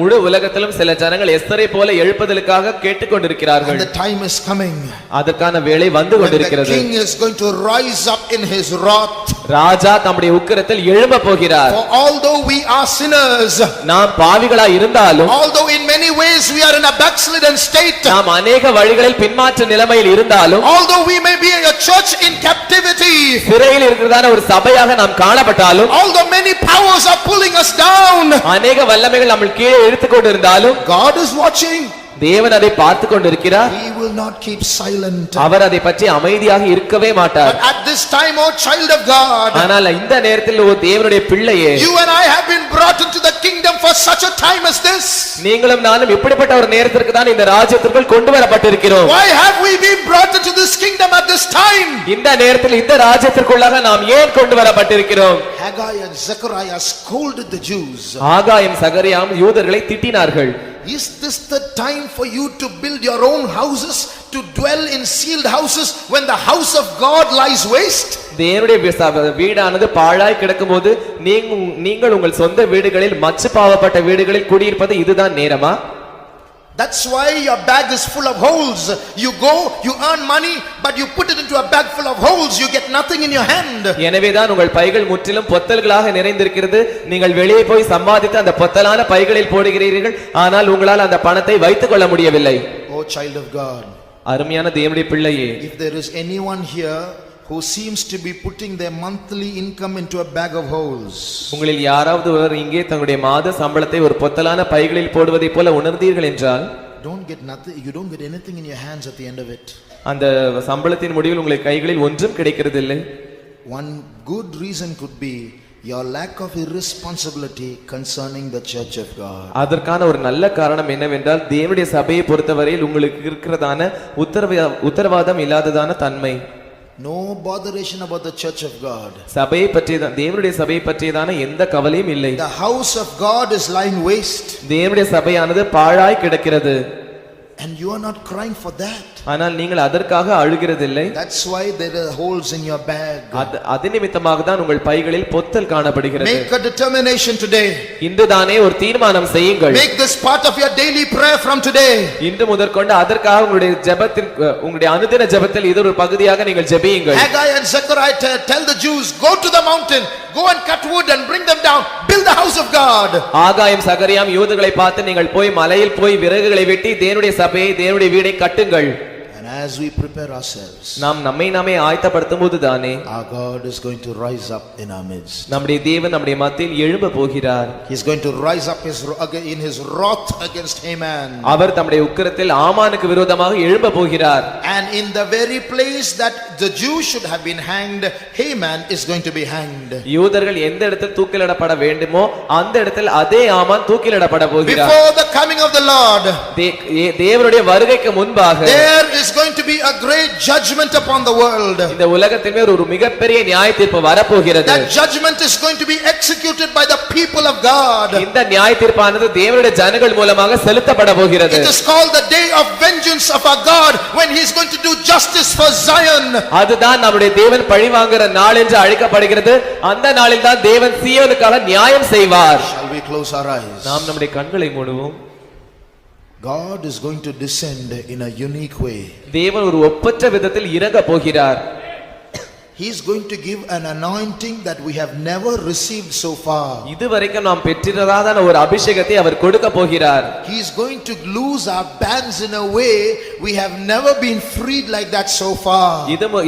முழு உலகத்திலும் சில ஜனங்கள் எஸ்தரை போல எழுப்புதலுக்காக கேட்டுக்கொண்டிருக்கிறார்கள். And the time is coming. அதற்கான வேளை வந்து கொண்டிருக்கிறது. இருக்கிறது. king is going to rise up in his wrath. ராஜா தம்முடைய உக்கிரத்தில் எழும்ப போகிறார். For although we are sinners, நாம் பாவிகளாய் இருந்தாலும், although in many ways we are in a backslidden state, நாம் அநேக வழிகளில் பின்மாற்ற நிலைமையில் இருந்தாலும், although we may be a church in captivity, சிறையில் இருக்கிறதான ஒரு சபையாக நாம் காணப்பட்டாலும், although many powers are pulling us down, அநேக வல்லமைகள் நம்ம கீழே இழுத்துக் கொண்டிருந்தாலும், God is watching. தேவன் அதை பார்த்து கொண்டிருக்கிறார். He will not keep silent. அவர் அதை பற்றி அமைதியாக இருக்கவே மாட்டார். But at this time, O child of God, ஆனால் இந்த நேரத்தில் ஓ தேவனுடைய பிள்ளையே, you and I have been brought into the kingdom for such a time as this. நீங்களும் நானும் இப்படிப்பட்ட ஒரு நேரத்திற்கு தான் இந்த ராஜ்யத்திற்குள் கொண்டு வரப்பட்டிருக்கிறோம். Why have we been brought into this kingdom at this time? இந்த நேரத்தில் இந்த ராஜ்யத்திற்குள்ளாக நாம் ஏன் கொண்டு வரப்பட்டிருக்கிறோம்? Haggai and Zechariah scolded the Jews. ஆகாயம் சகரியாம் யூதர்களை திட்டினார்கள். Is this the time for you to build your own houses, to dwell in sealed houses when the house of God lies waste? தேவனுடைய வீடானது பாழாய் கிடக்கும்போது நீங்கள் உங்கள் சொந்த வீடுகளில் மச்சு பாவப்பட்ட வீடுகளில் குடியிருப்பது இதுதான் நேரமா? That's why your bag is full of holes. You go, you earn money, but you put it into a bag full of holes. You get nothing in your hand. எனவேதான் உங்கள் பைகள் முற்றிலும் பொத்தல்களாக நிறைந்திருக்கிறது. நீங்கள் வெளியே போய் சம்பாதித்து அந்த பொத்தலான பைகளில் போடுகிறீர்கள். ஆனால் உங்களால் அந்த பணத்தை வைத்துக் கொள்ள முடியவில்லை. Oh child of God, அருமையான தேவனுடைய பிள்ளையே, if there is anyone here who seems to be putting their monthly income into a bag of holes, உங்களில் யாராவது ஒருவர் இங்கே தங்களுடைய மாத சம்பளத்தை ஒரு பொத்தலான பைகளில் போடுவதைப் போல உணர்ந்தீர்கள் என்றால், don't get nothing, you don't get anything in your hands at the end of it. அந்த சம்பளத்தின் முடிவில் உங்கள் கைகளில் ஒன்றும் கிடைக்கிறதில்லை. One good reason could be your lack of irresponsibility concerning the church of God. அதற்கான ஒரு நல்ல காரணம் என்னவென்றால், தேவனுடைய சபையை பொறுத்தவரையில் உங்களுக்கு இருக்கிறதான உத்தரவாதம் இல்லாததான தன்மை. No botheration about the church of God. சபையை பற்றியதான தேவனுடைய சபையை பற்றியதான எந்த கவலையும் இல்லை. The house of God is lying waste. தேவனுடைய சபையானது பாழாய் கிடக்கிறது. And you are not crying for that. ஆனால் நீங்கள் அதற்காக அழுகிறதில்லை. That's why there are holes in your bag. அது நிமித்தமாக தான் உங்கள் பைகளில் பொத்தல் காணப்படுகிறது. Make a determination today. இன்று தானே ஒரு தீர்மானம் செய்யுங்கள். Make this part of your daily prayer from today. இன்று முதற்கொண்டு அதற்காக உங்களுடைய ஜெபத்தில், உங்களுடைய அனுதின ஜெபத்தில் இது ஒரு பகுதியாக நீங்கள் ஜெபியுங்கள். Haggai and Zechariah tell the Jews, go to the mountain, go and cut wood and bring them down, build the house of God. ஆகாயம் சகரியாம் யூதர்களை பார்த்து, நீங்கள் போய் மலையில் போய் விறகுகளை வெட்டி தேவனுடைய சபையை, தேவனுடைய வீடை கட்டுங்கள். And as we prepare ourselves, நாம் நம்மை நாமே ஆயத்தப்படுத்தும் போது தானே our God is going to rise up in our midst. நம்முடைய தேவன் நம்முடைய மத்தியில் எழும்ப போகிறார். He is going to rise up in his wrath against Haman. அவர் தம்முடைய உக்கிரத்தில் ஆமானுக்கு விரோதமாக எழும்ப போகிறார். And in the very place that the Jews should have been hanged, Haman is going to be hanged. யூதர்கள் எந்த இடத்தில் தூக்கிலிடப்பட வேண்டுமோ அந்த இடத்தில் அதே ஆமான் தூக்கிலிடப்பட போகிறார். Before the coming of the Lord, தேவனுடைய வருகைக்கு முன்பாக there is going to be a great judgment upon the world. இந்த உலகத்தில் ஒரு மிகப்பெரிய நியாயத்தீர்ப்பு வரப்போகிறது. That judgment is going to be executed by the people of God. இந்த நியாயத்தீர்ப்பானது தேவனுடைய ஜனங்கள் மூலமாக செலுத்தப்பட போகிறது. It is called the day of vengeance of our God, when he is going to do justice for Zion. அதுதான் நம்முடைய தேவன் பழிவாங்குற நாள் என்று அழைக்கப்படுகிறது. அந்த நாளில் தான் தேவன் சீயோனுக்காக நியாயம் செய்வார். Shall we close our eyes? நாம் நம்முடைய கண்களை மூடுவோம். God is going to descend in a unique way. தேவன் ஒரு ஒப்பற்ற விதத்தில் இறங்க போகிறார். He is going to give an anointing that we have never received so far. இதுவரைக்கும் நாம் பெற்றிராத ஒரு அபிஷேகத்தை அவர் கொடுக்க போகிறார். He is going to loose our bands in a way we have never been freed like that so far.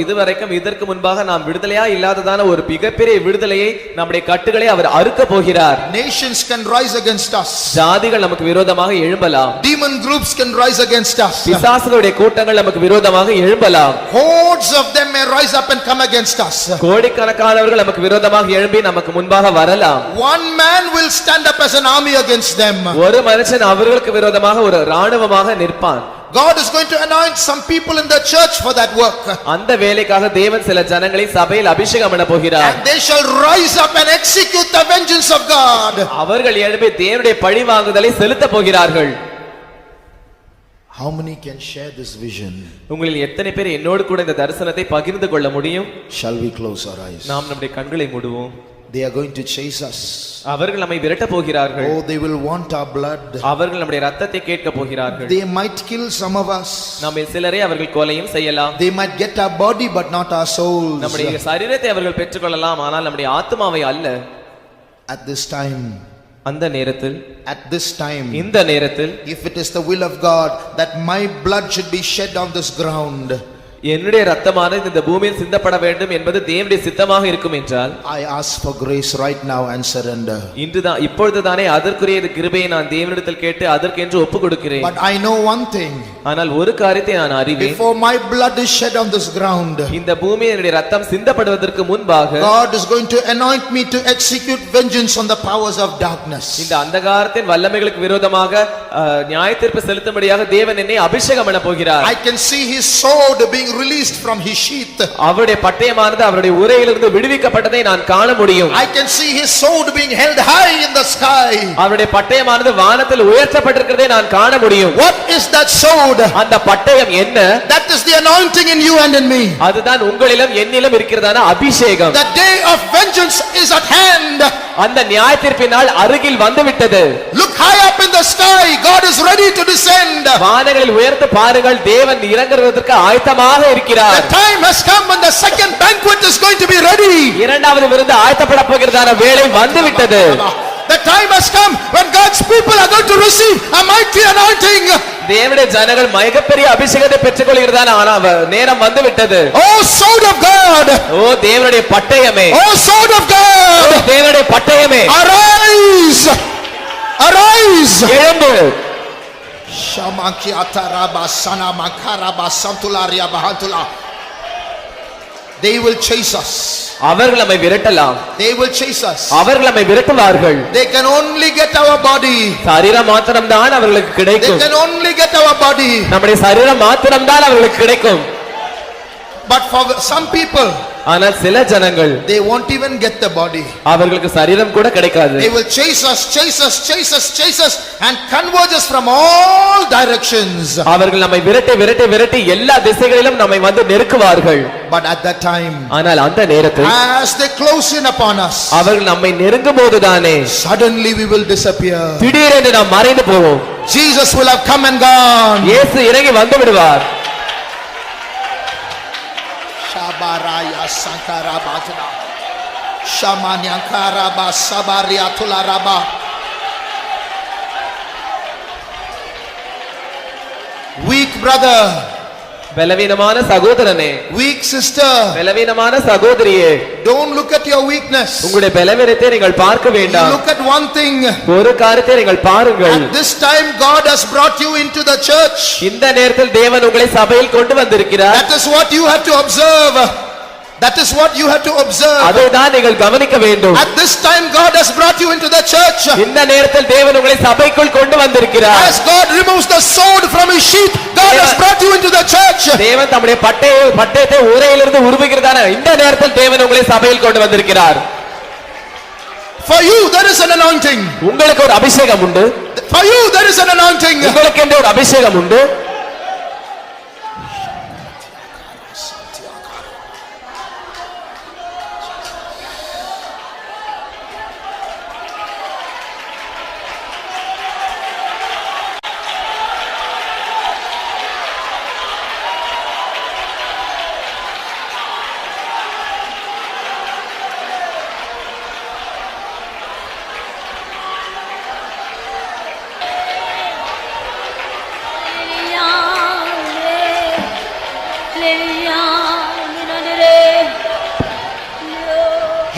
இதுவரைக்கும் இதற்கு முன்பாக நாம் விடுதலையா இல்லாததான ஒரு மிகப்பெரிய விடுதலையை, நம்முடைய கட்டுகளை அவர் அறுக்க போகிறார். Nations can rise against us. ஜாதிகள் நமக்கு விரோதமாக எழும்பலாம். Demon groups can rise against us. பிசாசுகளுடைய கூட்டங்கள் நமக்கு விரோதமாக எழும்பலாம். Hordes of them may rise up and come against us. கோடிக்கணக்கானவர்கள் நமக்கு விரோதமாக எழும்பி நமக்கு முன்பாக வரலாம். One man will stand up as an army against them. ஒரு மனுஷன் அவர்களுக்கு விரோதமாக ஒரு ராணுவமாக நிற்பான். God is going to anoint some people in the church for that work. அந்த வேலைக்காக தேவன் சில ஜனங்களை சபையில் அபிஷேகம் பண்ண போகிறார். And they shall rise up and execute the vengeance of God. அவர்கள் எழும்பி தேவனுடைய பழிவாங்குதலை செலுத்த போகிறார்கள். How many can share this vision? உங்களில் எத்தனை பேர் என்னோடு கூட இந்த தரிசனத்தை பகிர்ந்து கொள்ள முடியும்? Shall we close our eyes? நாம் நம்முடைய கண்களை மூடுவோம். They are going to chase us. அவர்கள் நம்மை விரட்ட போகிறார்கள். Oh, they will want our blood. அவர்கள் நம்முடைய ரத்தத்தை கேட்க போகிறார்கள். They might kill some of us. நம்மை சிலரை அவர்கள் கொலையும் செய்யலாம். They might get our body but not our souls. நம்முடைய சரீரத்தை அவர்கள் பெற்றுக்கொள்ளலாம், ஆனால் நம்முடைய ஆத்மாவை அல்ல. At this time, அந்த நேரத்தில், at this time, இந்த நேரத்தில், if it is the will of God that my blood should be shed on this ground, என்னுடைய ரத்தமானது இந்த பூமியில் சிந்தப்பட வேண்டும் என்பது தேவனுடைய சித்தமாக இருக்கும் என்றால், I ask for grace right now and surrender. இன்றுதான் இப்பொழுதுதானே அதற்குரிய கிருபையை நான் தேவனிடத்தில் கேட்டு அதற்கென்று ஒப்பு கொடுக்கிறேன். But I know one thing. ஆனால் ஒரு காரியத்தை நான் அறிவேன். Before my blood is shed on this ground, இந்த பூமியில் என்னுடைய ரத்தம் சிந்தப்படுவதற்கு முன்பாக God is going to anoint me to execute vengeance on the powers of darkness. இந்த அந்தகாரத்தின் வல்லமைகளுக்கு விரோதமாக நியாயத்தீர்ப்பு செலுத்தும்படியாக தேவன் என்னை அபிஷேகம் பண்ண போகிறார். I can see his sword being released from his sheath. அவருடைய பட்டயமானது அவருடைய உரையிலிருந்து விடுவிக்கப்பட்டதை நான் காண முடியும். I can see his sword being held high in the sky. அவருடைய பட்டயமானது வானத்தில் உயர்த்தப்பட்டிருக்கிறதை நான் காண முடியும். What is that sword? அந்த பட்டயம் என்ன? That is the anointing in you and in me. அதுதான் உங்களிலும் என்னிலும் இருக்கிறதான அபிஷேகம். The day of vengeance is at hand. அந்த நியாயத்தீர்ப்பின் நாள் அருகில் வந்துவிட்டது. Look high up in the sky. God is ready to descend. வானங்களில் உயர்ந்து பாருங்கள், தேவன் இறங்குவதற்கு ஆயத்தமாக இருக்கிறார். The time has come when the second banquet is going to be ready. இரண்டாவது விருந்து ஆயத்தப்பட போகிறதான வேளை வந்துவிட்டது. The time has come when God's people are going to receive a mighty anointing. தேவனுடைய ஜனங்கள் மிகப்பெரிய அபிஷேகத்தை பெற்றுக்கொள்கிறதான நேரம் வந்துவிட்டது. Oh sword of God. ஓ தேவனுடைய பட்டயமே. Oh sword of God. ஓ தேவனுடைய பட்டயமே. Arise. Arise. எழும்பு. Shamakiata raba sana makaraba santularia bahantula. They will chase us. அவர்கள் நம்மை விரட்டலாம். They will chase us. அவர்கள் நம்மை விரட்டுவார்கள். They can only get our body. சரீரம் மாத்திரம்தான் அவர்களுக்கு They கிடைக்கும். can only get our body. நம்முடைய சரீரம் மாத்திரம்தான் அவர்களுக்கு கிடைக்கும். But for some people, ஆனால் சில ஜனங்கள் they won't even get the body. அவர்களுக்கு சரீரம் கூட கிடைக்காது. They will chase us, chase us, chase us, chase us and converge us from all directions. அவர்கள் நம்மை விரட்டி விரட்டி விரட்டி எல்லா திசைகளிலும் நம்மை வந்து நெருக்குவார்கள். But at that time, ஆனால் அந்த நேரத்தில் as they close in upon us, அவர்கள் நம்மை நெருங்கும் போதுதானே suddenly we will disappear. திடீரென்று நாம் மறைந்து போவோம். Jesus will have come and gone. இயேசு இறங்கி வந்து விடுவார். Shabaraya sankara batna. Shamanyankara basabaria tularaba. Weak brother. பலவீனமான சகோதரனே, Weak sister. பலவீனமான சகோதரியே, Don't look at your weakness. உங்களுடைய பலவீனத்தை நீங்கள் பார்க்க You வேண்டாம். look at one thing. ஒரு காரியத்தை நீங்கள் பாருங்கள். At this time God has brought you into the church. இந்த நேரத்தில் தேவன் உங்களை சபையில் கொண்டு வந்திருக்கிறார். That is what you have to observe. That is what you have to observe. அதைதான் நீங்கள் கவனிக்க வேண்டும். At this time God has brought you into the church. இந்த நேரத்தில் தேவன் உங்களை சபைக்குள் கொண்டு வந்திருக்கிறார். As God removes the sword from his sheath, God has brought you into the church. தேவன் தம்முடைய பட்டயத்தை உரையிலிருந்து உருவுகிறதான இந்த நேரத்தில் தேவன் உங்களை சபையில் கொண்டு வந்திருக்கிறார். For you there is an anointing. உங்களுக்கு ஒரு அபிஷேகம் உண்டு. For you there is an anointing. உங்களுக்கு என்று ஒரு அபிஷேகம் உண்டு.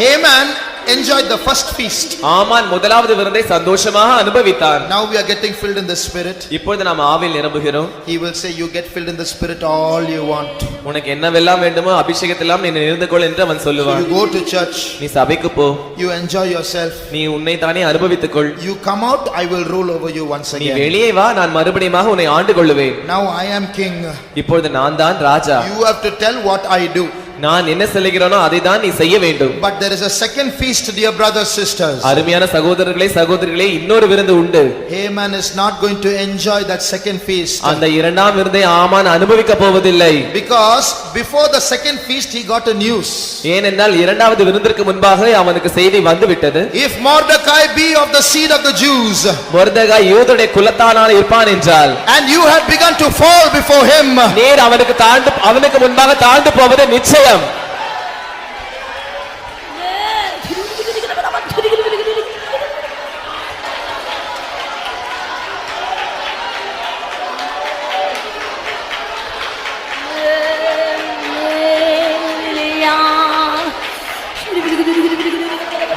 Haman enjoyed the first feast. ஆமான் முதலாவது விருந்தை சந்தோஷமாக அனுபவித்தார். Now we are getting filled in the spirit. இப்பொழுது நாம் ஆவியில் நிரம்புகிறோம். He will say you get filled in the spirit all you want. உனக்கு என்னவெல்லாம் வேண்டுமோ அபிஷேகத்தெல்லாம் நீ நிறந்து கொள் என்று அவன் சொல்லுவான். You go to church. நீ சபைக்கு போ. You enjoy yourself. நீ உன்னை தானே அனுபவித்துக் கொள். You come out, I will rule over you once நீ again. வெளியே வா, நான் மறுபடியும் உன்னை ஆண்டு கொள்ளுவேன். Now I am king. இப்பொழுது நான் தான் ராஜா. You have to tell what I do. நான் என்ன சொல்லுகிறேனோ அதை தான் நீ செய்ய வேண்டும். But there is a second feast, dear brothers, sisters. அருமையான சகோதரர்களே சகோதரிகளே, இன்னொரு விருந்து உண்டு. Haman is not going to enjoy that second feast. அந்த இரண்டாம் விருந்தை ஆமான் அனுபவிக்க போவதில்லை. Because before the second feast he got a news. ஏனென்றால் இரண்டாவது விருந்திற்கு முன்பாக அவனுக்கு செய்தி வந்து விட்டது. If Mordecai be of the seed of the Jews, மொர்தெகாய் யூதருடைய குலத்தானால இருப்பான் என்றால், and you have begun to fall before him, நீர் அவனுக்கு முன்பாக தாழ்ந்து போவது நிச்சயம்.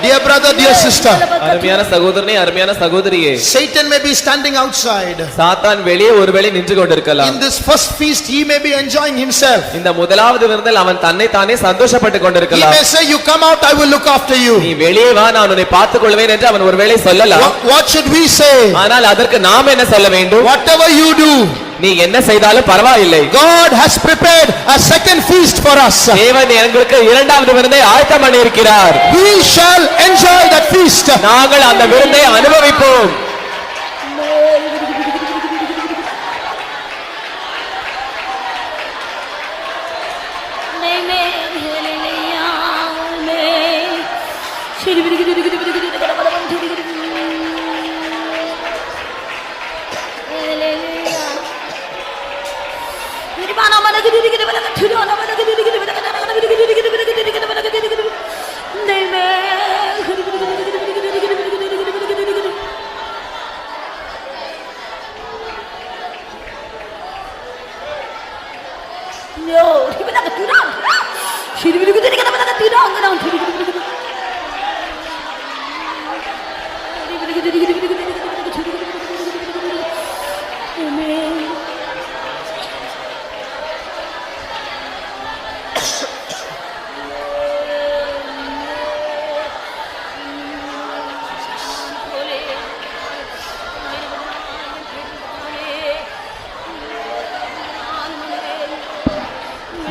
dear brother, dear sister, அருமையான சகோதரனே அருமையான சகோதரியே, Satan may be standing outside. சாத்தான் வெளியே ஒருவேளை நின்று கொண்டிருக்கலாம். In this first feast he may be enjoying himself. இந்த முதலாவது விருந்தில் அவன் தன்னை தானே சந்தோஷப்பட்டு He கொண்டிருக்கலாம். may say, you come out, I will look after you. நீ வெளியே வா, நான் உன்னை பார்த்துக் கொள்வேன் என்று அவன் ஒருவேளை சொல்லலாம். What should we say? ஆனால் அதற்கு நாம் என்ன சொல்ல வேண்டும்? Whatever you do, நீ என்ன செய்தாலும் பரவாயில்லை, God has prepared a second feast for us. தேவன் எங்களுக்கு இரண்டாவது விருந்தை ஆயத்தம் பண்ணி இருக்கிறார். We shall enjoy that feast. நாங்கள் அந்த விருந்தை அனுபவிப்போம்.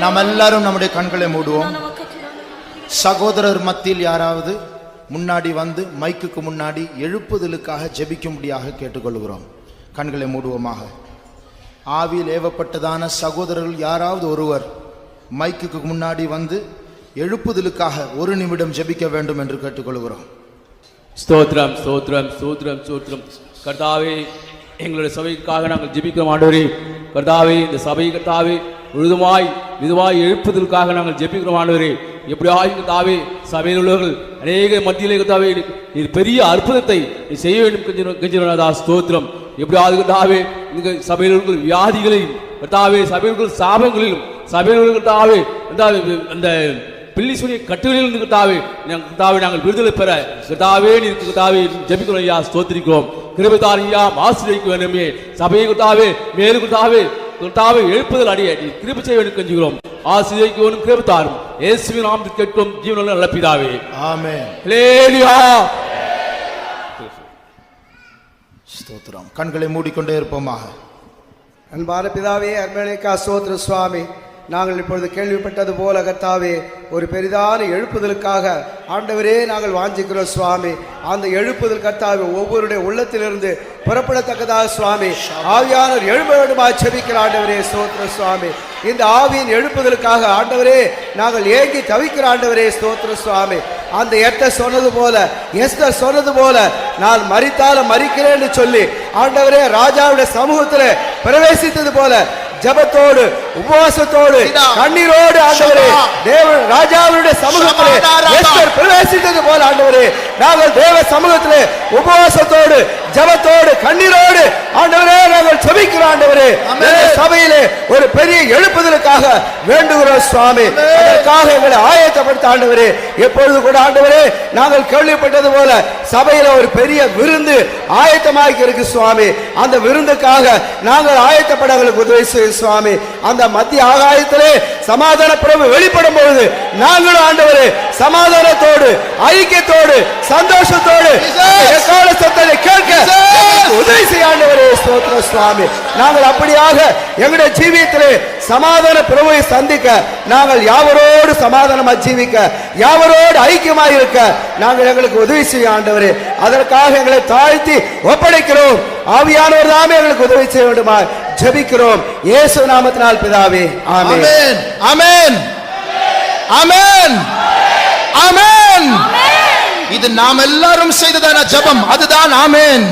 நாம் எல்லாரும் நம்முடைய கண்களை மூடுவோம். சகோதரர் மத்தியில் யாராவது முன்னாடி வந்து மைக்குக்கு முன்னாடி எழுப்புதலுக்காக ஜெபிக்கும்படியாக கேட்டுக்கொள்கிறோம். கண்களை மூடுவோமாக. ஆவியில் ஏவப்பட்டதான சகோதரர்கள் யாராவது ஒருவர் மைக்குக்கு முன்னாடி வந்து எழுப்புதலுக்காக ஒரு நிமிடம் ஜெபிக்க வேண்டும் என்று கேட்டுக்கொள்கிறோம். ஸ்தோத்திரம் ஸ்தோத்திரம் ஸ்தோத்திரம் ஸ்தோத்திரம். கர்த்தாவே, எங்களுடைய சபைக்காக நாங்கள் ஜெபிக்கிறோம் ஆண்டவரே. கர்த்தாவே, இந்த சபை கர்த்தாவே விதமாய் எழுப்புதலுக்காக நாங்கள் ஜெபிக்கிறோம் ஆண்டவரே. எப்படியாவது கர்த்தாவே, சபையில் உள்ளவர்கள் அநேக மத்தியிலே கர்த்தாவே இது பெரிய அற்புதத்தை செய்ய வேண்டும் கெஞ்சினதா ஸ்தோத்திரம். எப்படியாவது கர்த்தாவே, இந்த சபையில் உள்ள வியாதிகளையும் கர்த்தாவே, சபையில் சாபங்களிலும் சபையில் கர்த்தாவே அந்த பில்லிசுனிய கட்டுகளிலிருந்து கர்த்தாவே நாங்கள் விடுதலை பெற கர்த்தாவே நீர் கர்த்தாவே ஜெபிக்கிறோம் ஐயா, ஸ்தோத்திரிக்கிறோம். கிருபை தாரும் ஐயா, ஆசீர்வதிக்க வேண்டுமே சபையை கர்த்தாவே, மேலும் கர்த்தாவே எழுப்புதல் அடைய நீர் கிருபை செய்ய வேண்டும் கெஞ்சுகிறோம். ஆசீர்வதிக்க வேண்டும், கிருபை தாரும். இயேசுவின் நாமத்தில் கேட்கிறோம் ஜீவனுள்ள நல்ல பிதாவே, ஆமென். ஹல்லேலூயா. ஸ்தோத்திரம். கண்களை மூடிக்கொண்டே இருப்போமாக. அன்பான பிதாவே, அர்மேலிக்கா ஸ்தோத்திர சுவாமி. நாங்கள் இப்பொழுது கேள்விப்பட்டது போல கர்த்தாவே, ஒரு பெரிதான எழுப்புதலுக்காக ஆண்டவரே நாங்கள் வாஞ்சிக்கிறோம் சுவாமி. அந்த எழுப்புதல் கர்த்தாவே ஒவ்வொருடைய உள்ளத்திலிருந்து புறப்படத்தக்கதாக சுவாமி ஆவியானவர் எழும்ப வேண்டுமாய் செபிக்கிற ஆண்டவரே ஸ்தோத்திர சுவாமி. இந்த ஆவியின் எழுப்புதலுக்காக ஆண்டவரே நாங்கள் ஏங்கி தவிக்கிற ஆண்டவரே ஸ்தோத்திர சுவாமி. அந்த எஸ்தர் சொன்னது போல நான் மரித்தாலும் மரிக்கிறேன்னு சொல்லி ஆண்டவரே ராஜாவுடைய சமூகத்தில் பிரவேசித்தது போல ஜபத்தோடு உபவாசத்தோடு கண்ணீரோடு ஆண்டவரே தேவன் ராஜாவுடைய சமூகத்திலே எஸ்தர் பிரவேசித்தது போல ஆண்டவரே நாங்கள் தேவ சமூகத்திலே உபவாசத்தோடு ஜபத்தோடு கண்ணீரோடு ஆண்டவரே நாங்கள் ஜெபிக்கிறோம் ஆண்டவரே. இந்த சபையிலே ஒரு பெரிய எழுப்புதலுக்காக வேண்டுகிறோம் சுவாமி. அதற்காக எங்களை ஆயத்தப்படுத்த ஆண்டவரே. எப்பொழுது கூட ஆண்டவரே நாங்கள் கேள்விப்பட்டது போல சபையில ஒரு பெரிய விருந்து ஆயத்தமாகி இருக்கு சுவாமி. அந்த விருந்துக்காக நாங்கள் ஆயத்தப்பட எங்களுக்கு உதவி செய்யும் சுவாமி. அந்த மத்திய ஆகாயத்திலே சமாதான பிரபு வெளிப்படும் பொழுது நாங்களும் ஆண்டவரே சமாதானத்தோடு, ஐக்கியத்தோடு, சந்தோஷத்தோடு எக்கால சத்தத்தை கேட்க உதவி செய்ய ஆண்டவரே. ஸ்தோத்திரம் சுவாமி. நாங்கள் அப்படியாக எங்களுடைய ஜீவியத்திலே சமாதான பிரபுவை சந்திக்க, நாங்கள் யாவரோடு சமாதானமாக ஜீவிக்க, யாவரோடு ஐக்கியமாக இருக்க நாங்கள் எங்களுக்கு உதவி செய்ய ஆண்டவரே. அதற்காக எங்களை தாழ்த்தி ஒப்படைக்கிறோம். ஆவியானவர் தாமே எங்களுக்கு உதவி செய்ய வேண்டுமா ஜெபிக்கிறோம் இயேசு நாமத்தினால் பிதாவே. ஆமென். ஆமென். ஆமென். ஆமென். இது நாம் எல்லாரும் செய்ததான ஜெபம், அதுதான் ஆமென்.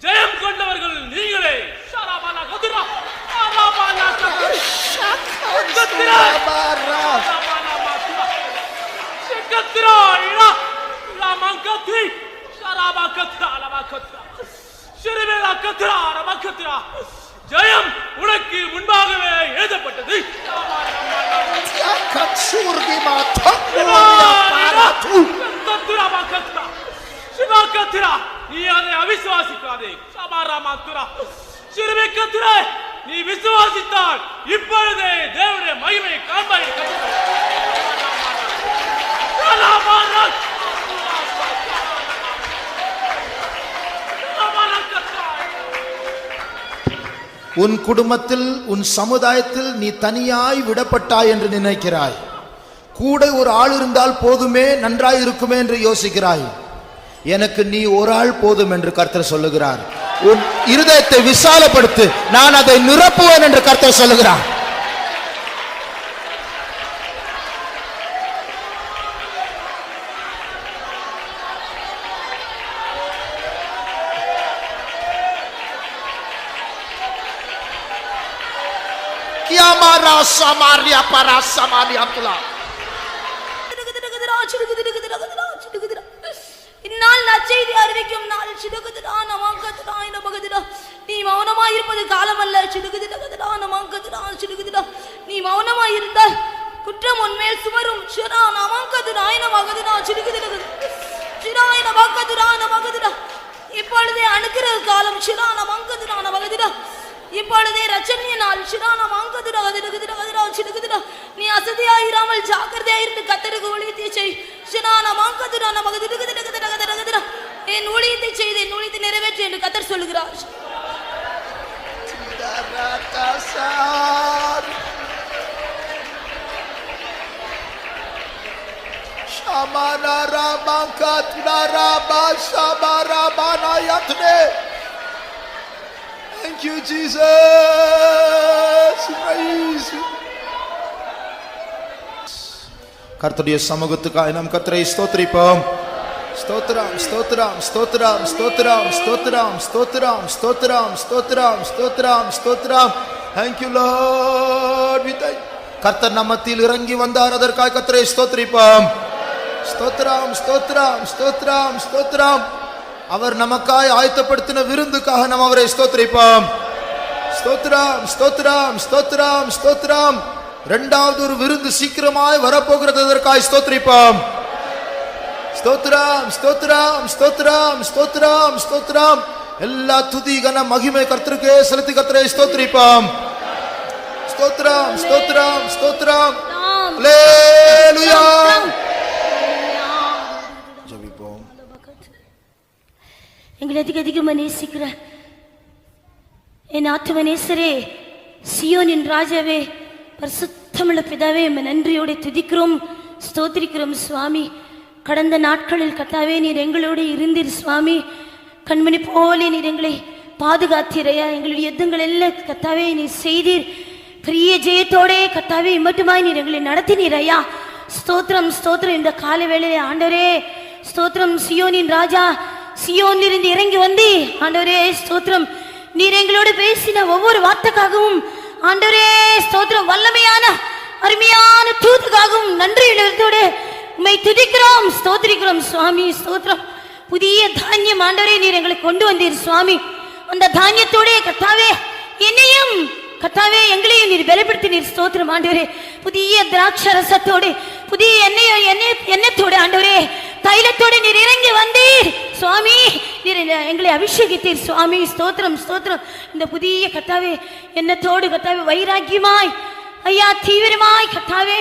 ஜெயம் கொண்டவர்கள் நீங்களே. ஜெயம் உனக்கு முன்பாகவே எழுதப்பட்டது. நீ அதை அவிசுவாசிக்காதே. நீ விசுவாசித்தால் இப்பொழுதே தேவனுடைய மகிமையை காண்பாய். உன் குடும்பத்தில், உன் சமுதாயத்தில் நீ தனியாய் விடப்பட்டாய் என்று நினைக்கிறாய். கூட ஒரு ஆள் இருந்தால் போதுமே, நன்றாய் இருக்குமே என்று யோசிக்கிறாய். எனக்கு நீ ஒரு ஆள் போதும் என்று கர்த்தர் சொல்லுகிறார். உன் இருதயத்தை விசாலப்படுத்து, நான் அதை நிரப்புவேன் என்று கர்த்தர் சொல்லுகிறார். இந்நாள் நற்செய்தி அறிவிக்கும் நாள். நீ மௌனமாய் இருப்பது காலம் அல்ல. நீ மௌனமாய் இருந்தால் குற்றம் உன்மேல் சுமரும். இப்பொழுதே அணுகிறது காலம். இப்பொழுதே ரச்சனிய நாள். நீ அசதியாயிராமல் ஜாக்கிரதையாயிருந்து கர்த்தருக்கு ஊழியத்தை செய். என் ஊழியத்தை செய்து என் ஊழியத்தை நிறைவேற்று என்று கர்த்தர் சொல்லுகிறார். Thank you, Jesus. Praise you. கர்த்தருடைய சமூகத்துக்காக நாம் கர்த்தரை ஸ்தோத்திரிப்போம். ஸ்தோத்திரம், ஸ்தோத்திரம், ஸ்தோத்திரம், ஸ்தோத்திரம், ஸ்தோத்திரம், ஸ்தோத்திரம், ஸ்தோத்திரம், ஸ்தோத்திரம், ஸ்தோத்திரம், ஸ்தோத்திரம். Thank you, Lord. We thank you. கர்த்தர் நம்ம மத்தியில் இறங்கி வந்தார், அதற்காக கர்த்தரை ஸ்தோத்திரிப்போம். ஸ்தோத்திரம், ஸ்தோத்திரம், ஸ்தோத்திரம், ஸ்தோத்திரம். அவர் நமக்காய் ஆயத்தப்படுத்தின விருந்துக்காக நாம் அவரை ஸ்தோத்திரிப்போம். ஸ்தோத்திரம், ஸ்தோத்திரம், ஸ்தோத்திரம், ஸ்தோத்திரம். இரண்டாவது ஒரு விருந்து சீக்கிரமாய் வரப்போகிறது, அதற்காய் ஸ்தோத்திரிப்போம். ஸ்தோத்திரம், ஸ்தோத்திரம், ஸ்தோத்திரம், ஸ்தோத்திரம், ஸ்தோத்திரம். எல்லா துதி கன மகிமை கர்த்தருக்கே செலுத்தி கர்த்தரை ஸ்தோத்திரிப்போம். ஸ்தோத்திரம், ஸ்தோத்திரம், ஸ்தோத்திரம். அல்லேலூயா. ஜெபிப்போம். எங்களை அதிகமாக நேசிக்கிற என் ஆத்தும நேசரே, சியோனின் ராஜாவே, பரிசுத்தமுள்ள பிதாவே, நன்றியோடு துதிக்கிறோம், ஸ்தோத்திரிக்கிறோம் சுவாமி. கடந்த நாட்களில் கர்த்தாவே நீர் எங்களோடு இருந்தீர் சுவாமி. கண்மணி போலே நீர் எங்களை பாதுகாத்தீரையா. எங்களுடைய யுத்தங்கள் எல்லாம் கர்த்தாவே நீர் செய்தீர். பெரிய ஜெயத்தோடே கர்த்தாவே மட்டுமாய் நீர் எங்களை நடத்தினீரையா. ஸ்தோத்திரம், ஸ்தோத்திரம். இந்த கால வேளையிலே ஆண்டவரே ஸ்தோத்திரம். சியோனின் ராஜா சியோனில் இருந்து இறங்கி வந்தி ஆண்டவரே ஸ்தோத்திரம். நீர் எங்களோடு பேசின ஒவ்வொரு வார்த்தைக்காகவும் ஆண்டவரே ஸ்தோத்திரம். வல்லமையான அருமையான தூதுக்காகவும் நன்றி எழுத்தோடு உம்மை துதிக்கிறோம், ஸ்தோத்திரிக்கிறோம் சுவாமி. ஸ்தோத்திரம். புதிய தானியம் ஆண்டவரே நீர் எங்களை கொண்டு வந்தீர் சுவாமி. அந்த தானியத்தோட கர்த்தாவே என்னையும் கர்த்தாவே எங்களையும் நீர் பலப்படுத்தினீர். ஸ்தோத்திரம் ஆண்டவரே. புதிய திராட்சை ரசத்தோடு புதிய எண்ணெயத்தோட ஆண்டவரே தைலத்தோடு நீர் இறங்கி வந்தீர் சுவாமி. நீர் எங்களை அபிஷேகித்தீர் சுவாமி. ஸ்தோத்திரம் ஸ்தோத்திரம். இந்த புதிய கர்த்தாவே எண்ணத்தோடு கர்த்தாவே வைராக்கியமாய் ஐயா தீவிரமாய் கர்த்தாவே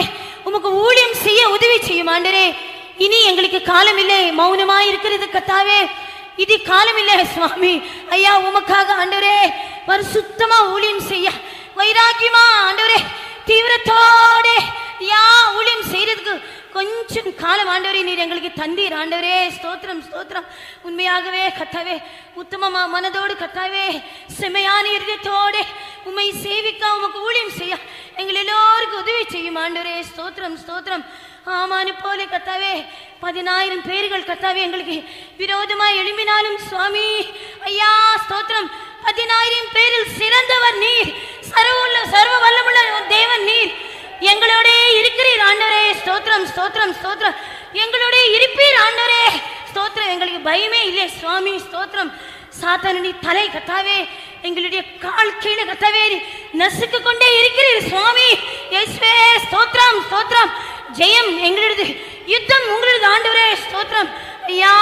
உமக்கு ஊழியம் செய்ய உதவி செய்யும் ஆண்டவரே. இனி எங்களுக்கு காலம் இல்லை, மௌனமாய் இருக்கிறது கர்த்தாவே. இது காலம் இல்லை சுவாமி. ஐயா உமக்காக ஆண்டவரே பரிசுத்தமா ஊழியம் செய்ய வைராக்கியமா ஆண்டவரே தீவிரத்தோட ஐயா ஊழியம் செய்யறதுக்கு கொஞ்சம் காலம் ஆண்டவரே நீர் எங்களுக்கு தந்தீர் ஆண்டவரே. ஸ்தோத்திரம் ஸ்தோத்திரம். உண்மையாகவே கர்த்தாவே உத்தமமா மனதோடு கர்த்தாவே செமையான இருதயத்தோடு உம்மை சேவிக்க உமக்கு ஊழியம் செய்ய எங்கள் எல்லோருக்கும் உதவி செய்யும் ஆண்டவரே. ஸ்தோத்திரம் ஸ்தோத்திரம். ஆமானு போல கர்த்தாவே 10,000 பேர்கள் கர்த்தாவே எங்களுக்கு விரோதமாய் எழும்பினாலும் சுவாமி ஐயா ஸ்தோத்திரம் 10,000 பேரில் சிறந்தவர் நீர், சர்வ வல்லமுள்ள தேவன் நீர். எங்களோட இருக்கிறீர் ஆண்டவரே. ஸ்தோத்திரம் ஸ்தோத்திரம் ஸ்தோத்திரம். எங்களோட இருப்பீர் ஆண்டவரே. ஸ்தோத்திரம். எங்களுக்கு பயமே இல்லை சுவாமி. ஸ்தோத்திரம். சாத்தானி தலை கர்த்தாவே எங்களுடைய கால் கீழே கர்த்தாவே நசுக்கு கொண்டே இருக்கிறீர் சுவாமி. இயேசுவே ஸ்தோத்திரம் ஸ்தோத்திரம். ஜெயம் எங்களுடையது, யுத்தம் உங்களுடையது ஆண்டவரே. ஸ்தோத்திரம். ஐயா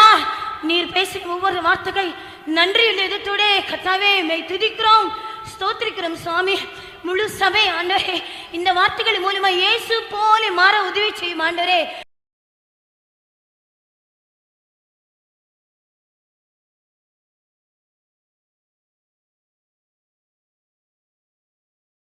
நீர் பேசும் ஒவ்வொரு வார்த்தைகள் நன்றியுள்ள இதத்தோட கர்த்தாவே மெய் துதிக்கிறோம் ஸ்தோத்திரிக்கிறோம் சுவாமி. முழு சபை ஆண்டவரே இந்த வார்த்தைகள் மூலமா இயேசு போல மாற உதவி செய்யும் ஆண்டவரே.